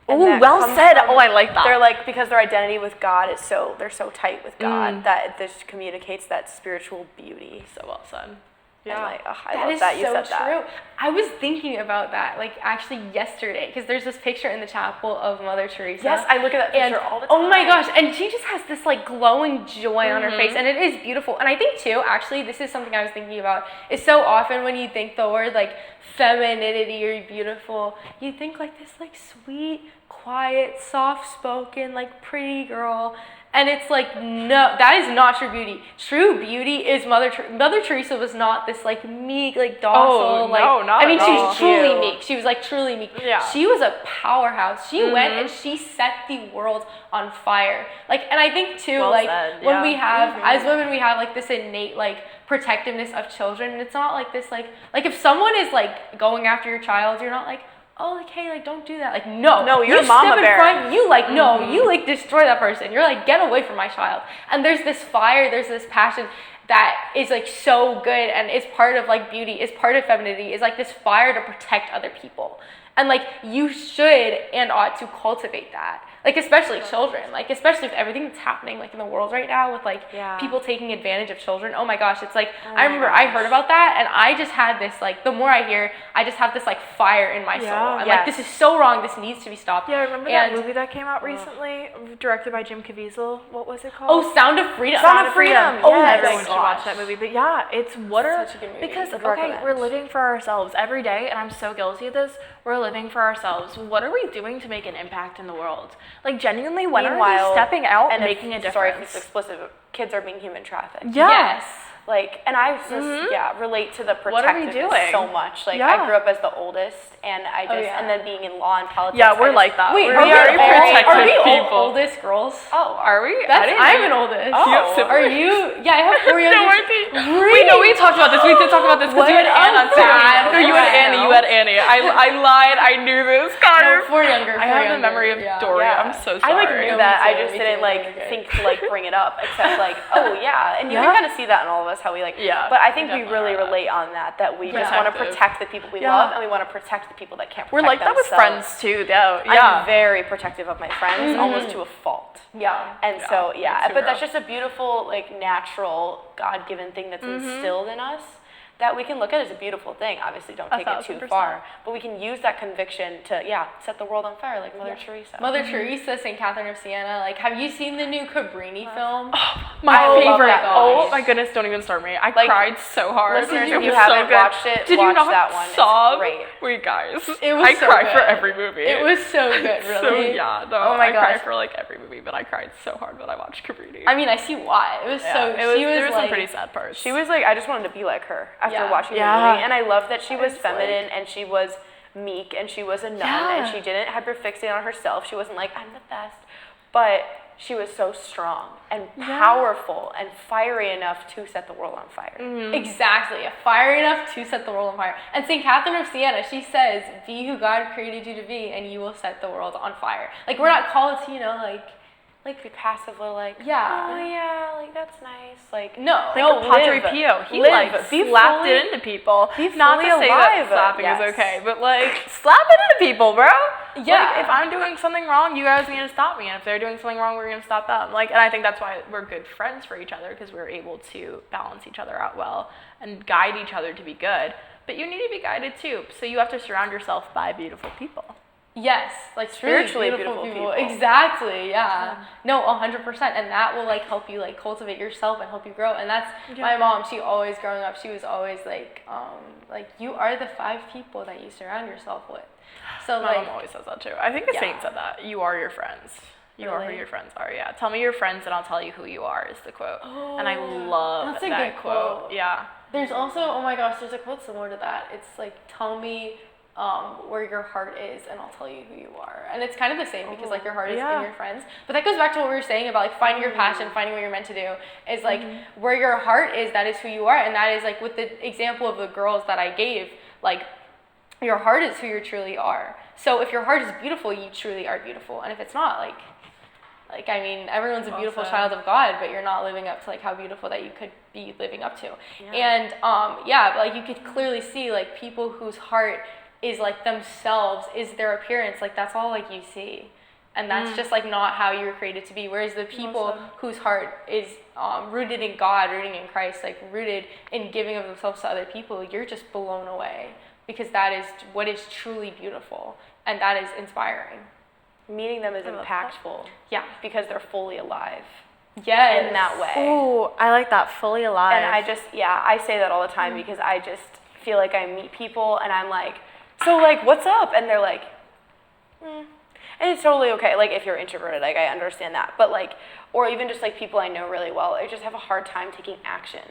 Oh, well said. Oh, I like that. They're like, because their identity with God is they're so tight with God that this communicates that spiritual beauty. So well said. Yeah. And like, I love that you said that. I was thinking about that, like, actually yesterday, because there's this picture in the chapel of Mother Teresa. Yes, I look at that picture all the time. Oh my gosh, and she just has this, like, glowing joy on her face, and it is beautiful. And I think too, actually, this is something I was thinking about, is so often when you think the word, like, femininity or beautiful, you think, like, this, like, sweet, quiet, soft-spoken, like, pretty girl. And it's like, no, that is not true beauty. True beauty is Mother Teresa was not this, like, meek, like, docile, like, I mean, she was truly meek. She was, like, truly meek. Yeah. She was a powerhouse. She went and she set the world on fire. Like, and I think too, when we have, as women, we have, like, this innate, like, protectiveness of children. And it's not like this, like if someone is, like, going after your child, you're not like, oh, like, hey, like, don't do that. Like, no, you're you mama step in bear. front, you, like, no, you, like, destroy that person. You're like, get away from my child. And there's this fire, there's this passion that is, like, so good and is part of, like, beauty, is part of femininity, is, like, this fire to protect other people. And, like, you should and ought to cultivate that. Like, especially children, like, especially with everything that's happening, like, in the world right now with, like, people taking advantage of children. Oh my gosh, it's like, I remember I heard about that, and I just had this, like, the more I hear, I just have this, like, fire in my soul. I'm like, this is so wrong, this needs to be stopped. Yeah, I remember that movie that came out recently, directed by Jim Caviezel. What was it called? Oh, Sound of Freedom. Sound of Freedom. Oh, yes. everyone should watch that movie. But yeah, it's Such a good movie. Because, Would okay, recommend. we're living for ourselves every day, and I'm so guilty of this. We're living for ourselves. What are we doing to make an impact in the world? Like, genuinely, when are we stepping out and making a difference? Sorry if it's explicit, but kids are being human trafficked. Yeah. Yes. Like, and I just, relate to the What are we protectiveness doing? so much. Like, I grew up as the oldest, and I just, and then being in law and politics. Yeah, we're like that. Wait, we're very protective are we people. oldest girls? Oh, Are we? I'm an oldest. Oh. You have siblings? Are you? Yeah, I have 4 years. Wait, no, we talked about this. We did talk about this because you had Anna too. No, you had Annie. You had Annie. I lied. I knew this. No, 4 younger. I have the memory of Dory. I'm so sorry. I, like, knew that. I just me didn't, too. like, think to, like, bring it up, except, like, oh, yeah. And you can kind of see that in all of us, how we, like, but I think we really relate on that we just want to protect the people we love, and we want to protect the people that can't protect We're like that with themselves. friends too, though. I'm very protective of my friends, almost to a fault. Yeah. And so, but that's just a beautiful, like, natural, God-given thing that's instilled in us that we can look at as a beautiful thing. Obviously, don't take it too far, but we can use that conviction to, set the world on fire, like Mother Teresa. Mother Teresa, St. Catherine of Siena. Like, have you seen the new Cabrini film? My favorite. Oh my goodness, don't even start me. I cried so hard. Listeners, It if you was haven't so good. watched it, Did watch you not that one. sob? It's great. Wait, guys. It was I so cry good. for every movie. It was so good, really. I cry for, like, every movie, but I cried so hard when I watched Cabrini. I mean, I see why. It was there was some pretty sad parts. She was like, I just wanted to be like her after watching the Yeah. movie. And I love that she was feminine and she was meek and she was a nun and she didn't hyperfixate on herself. She wasn't like, I'm the best. But she was so strong and powerful and fiery enough to set the world on fire. Exactly, fiery enough to set the world on fire. And St. Catherine of Siena, she says, be who God created you to be and you will set the world on fire. Like, we're not called to, Like be passive, like, yeah. oh yeah, like that's nice. Like No. Padre Pio, he slapped it into people. Not to say that slapping is okay, but slap it into people, bro. Yeah. If I'm doing something wrong, you guys need to stop me, and if they're doing something wrong, we're gonna stop them. And I think that's why we're good friends for each other, because we're able to balance each other out well and guide each other to be good. But you need to be guided too, so you have to surround yourself by beautiful people. Yes, spiritually beautiful people. Exactly, yeah. No, 100%. And that will help you cultivate yourself and help you grow. And that's my mom. She always, growing up, she was always you are the 5 people that you surround yourself with. So my mom always says that too. I think the saint said that. You are your friends. You are who your friends are, yeah. Tell me your friends and I'll tell you who you are is the quote. Oh, and I love that's a that good quote. Yeah. There's also, oh my gosh, there's a quote similar to that. It's tell me where your heart is and I'll tell you who you are. And it's kind of the same because your heart is in your friends. But that goes back to what we were saying about finding your passion, finding what you're meant to do, is where your heart is, that is who you are. And that is with the example of the girls that I gave, your heart is who you truly are. So if your heart is beautiful, you truly are beautiful. And if it's not, everyone's a beautiful child of God, but you're not living up to how beautiful that you could be living up to. Yeah. And you could clearly see people whose heart is themselves, is their appearance, that's all you see, and that's just not how you were created to be. Whereas the people whose heart is rooted in God, rooted in Christ, rooted in giving of themselves to other people, you're just blown away, because that is what is truly beautiful, and that is inspiring. Meeting them is impactful. Yeah, because they're fully alive. Yes. In that way. Ooh, I like that, fully alive. And I say that all the time because I just feel I meet people and I'm so what's up? And they're and it's totally okay. If you're introverted, I understand that. But or even just people I know really well, I just have a hard time taking action.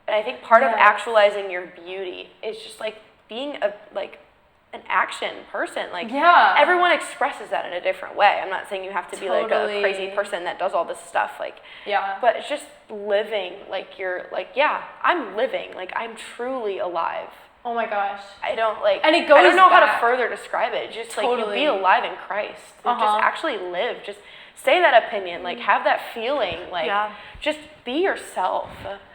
And I think part of actualizing your beauty is just being an action person. Everyone expresses that in a different way. I'm not saying you have to be a crazy person that does all this stuff. But it's just living you're I'm living. I'm truly alive. Oh my gosh. I don't and it goes I don't know how to back. further describe it. Just Totally. You be alive in Christ. Just actually live. Just say that opinion. Have that feeling. Just be yourself.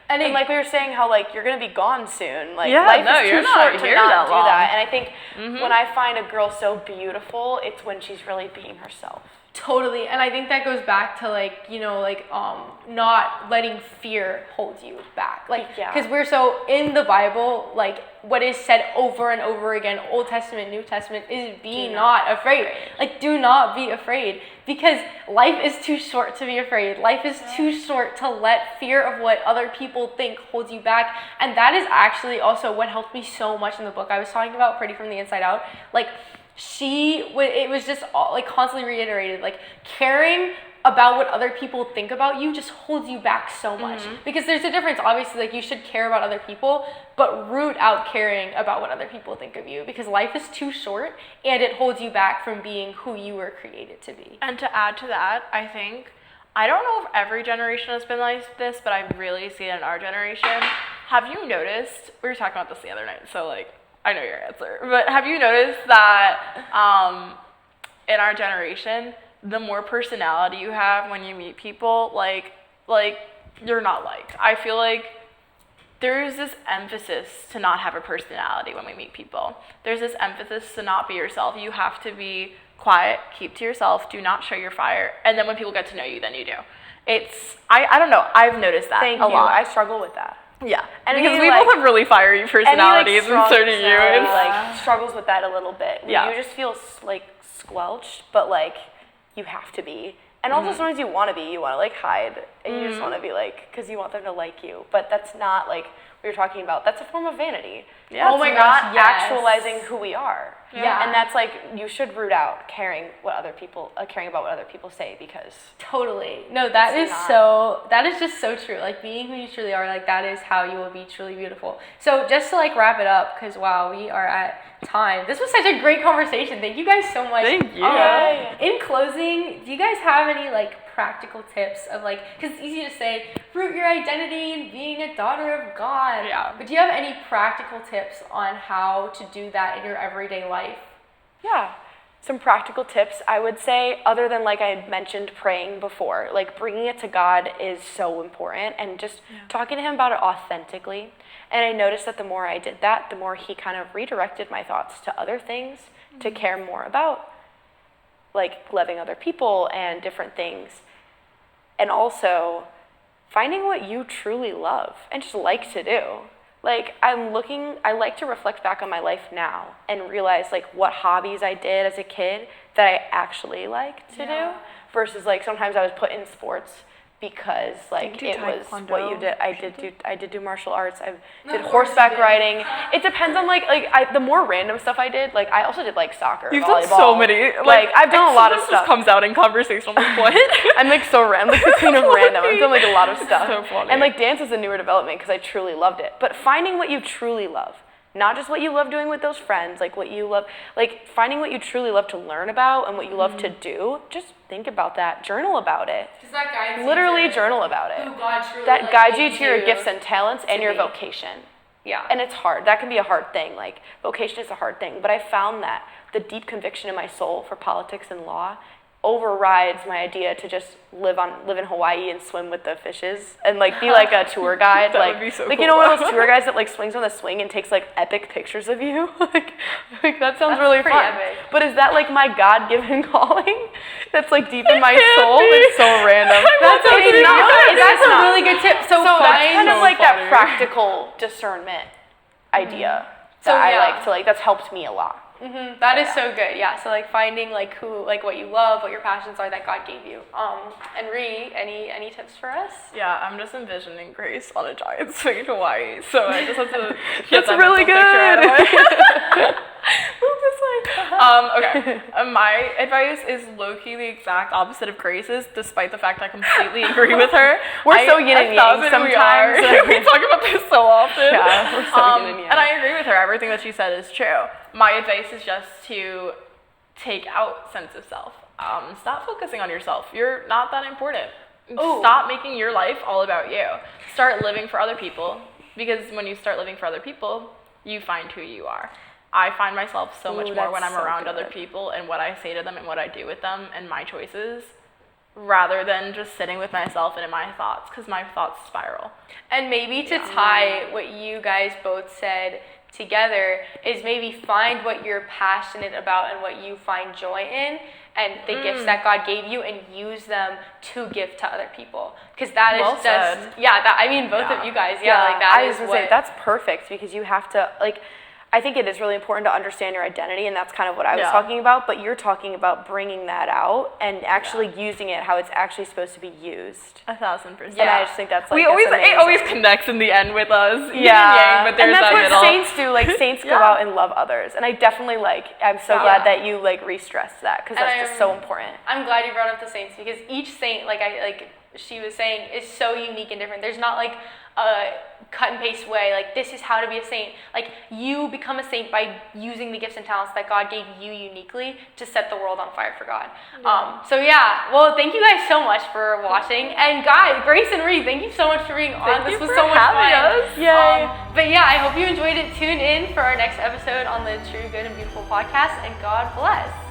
And we were saying how you're gonna be gone soon. Life is too short to not do that. And I think when I find a girl so beautiful, it's when she's really being herself. Totally. And I think that goes back to not letting fear hold you back. Because we're so in the Bible, what is said over and over again, Old Testament, New Testament, is be not afraid. Do not be afraid, because life is too short to be afraid. Life is too short to let fear of what other people think hold you back. And that is actually also what helped me so much in the book I was talking about, Pretty from the Inside Out. It was just constantly reiterated, caring about what other people think about you just holds you back so much. Because there's a difference, obviously, you should care about other people, but root out caring about what other people think of you, because life is too short and it holds you back from being who you were created to be. And to add to that, I don't know if every generation has been like this, but I really see it in our generation. Have you noticed, we were talking about this the other night, so I know your answer, but have you noticed that in our generation, the more personality you have when you meet people, you're not liked. I feel there's this emphasis to not have a personality when we meet people. There's this emphasis to not be yourself. You have to be quiet, keep to yourself, do not show your fire, and then when people get to know you, then you do. I don't know, I've noticed that a lot. I struggle with that. Yeah, and because we both have really fiery personalities, and so do you. It's struggles with that a little bit. You just feel squelched, but you have to be. And also sometimes you want to be. You want to hide, and you just want to be because you want them to like you. But that's not what you're talking about. That's a form of vanity. Yeah. Oh my gosh, not actualizing who we are. Yeah. And that's you should root out caring about what other people say, because totally. No, that is just so true. Being who you truly are, that is how you will be truly beautiful. So just to wrap it up, because wow, we are at time. This was such a great conversation. Thank you guys so much. Thank you. In closing, do you guys have any practical tips of like, because it's easy to say, root your identity in being a daughter of God. Yeah. But do you have any practical tips on how to do that in your everyday life? Yeah. Some practical tips, I would say, other than like I had mentioned praying before, like bringing it to God is so important, and just talking to him about it authentically. And I noticed that the more I did that, the more he kind of redirected my thoughts to other things, to care more about, like loving other people and different things. And also finding what you truly love and just like to do. Like I like to reflect back on my life now and realize like what hobbies I did as a kid that I actually like to do, versus like sometimes I was put in sports because like it was what you did. I did do martial arts. I did horseback riding. It depends on the more random stuff I did. Like I also did like soccer, You've volleyball. done so many. Like I've done a lot of stuff. This comes out in conversation. Like what? I'm like so random. I'm like the queen of random. I've done like a lot of stuff. So funny. And like dance is a newer development because I truly loved it. But finding what you truly love. Not just what you love doing with those friends, like what you love, like finding what you truly love to learn about and what you love to do. Just think about that. Journal about it. Does that guide Literally journal about it. who God truly That guides you to your gifts and talents and your be. vocation. Yeah. And it's hard. That can be a hard thing. Like vocation is a hard thing. But I found that the deep conviction in my soul for politics and law overrides my idea to just live in Hawaii and swim with the fishes and like be like a tour guide. That like would be so like cool. you know, one of those tour guides that like swings on the swing and takes like epic pictures of you. like that sounds really pretty fun. epic. But is that like my God-given calling? That's like deep in my soul. It's so random. That's It's not. That's a really good tip. So That's kind of so like funny. that practical discernment idea So, that yeah. I like to like. That's helped me a lot. That is so good. Yeah. So like finding like who, like what you love, what your passions are that God gave you. And Ree, any tips for us? Yeah, I'm just envisioning Grace on a giant swing in Hawaii, so I just have to That's get that really mental picture out of my good. Move this way. Okay. My advice is low-key the exact opposite of Grace's, despite the fact I completely agree with her. We're so yin and yang sometimes. We talk about this so often. Yeah, we're so yin and yang. And I agree with her. Everything that she said is true. My advice is just to take out sense of self. Stop focusing on yourself. You're not that important. Stop making your life all about you. Start living for other people, because when you start living for other people, you find who you are. I find myself so much more when I'm around other people and what I say to them and what I do with them and my choices, rather than just sitting with myself and in my thoughts, because my thoughts spiral. And maybe to tie what you guys both said together is maybe find what you're passionate about and what you find joy in, and the gifts that God gave you, and use them to give to other people. Because that is Well said. both of you guys, like that I is was gonna what. say that's perfect, because you have to like. I think it is really important to understand your identity, and that's kind of what I was talking about, but you're talking about bringing that out and actually using it how it's actually supposed to be used. 1,000%. And I just think that's like, it always connects in the end with us. Yin and Yeah, yang, but there's and that's that what middle. saints do. Like saints go out and love others, and I definitely I'm so glad that you re-stressed that, because that's just so important. I'm glad you brought up the saints, because each saint, she was saying, is so unique and different. There's not like a cut and paste way, like this is how to be a saint. Like you become a saint by using the gifts and talents that God gave you uniquely to set the world on fire for God. Well, thank you guys so much for watching, and guys, Grace and Ree, thank you so much for being on. This was so much fun. Yay. But yeah, I hope you enjoyed it. Tune in for our next episode on the True, Good, and Beautiful podcast, and God bless.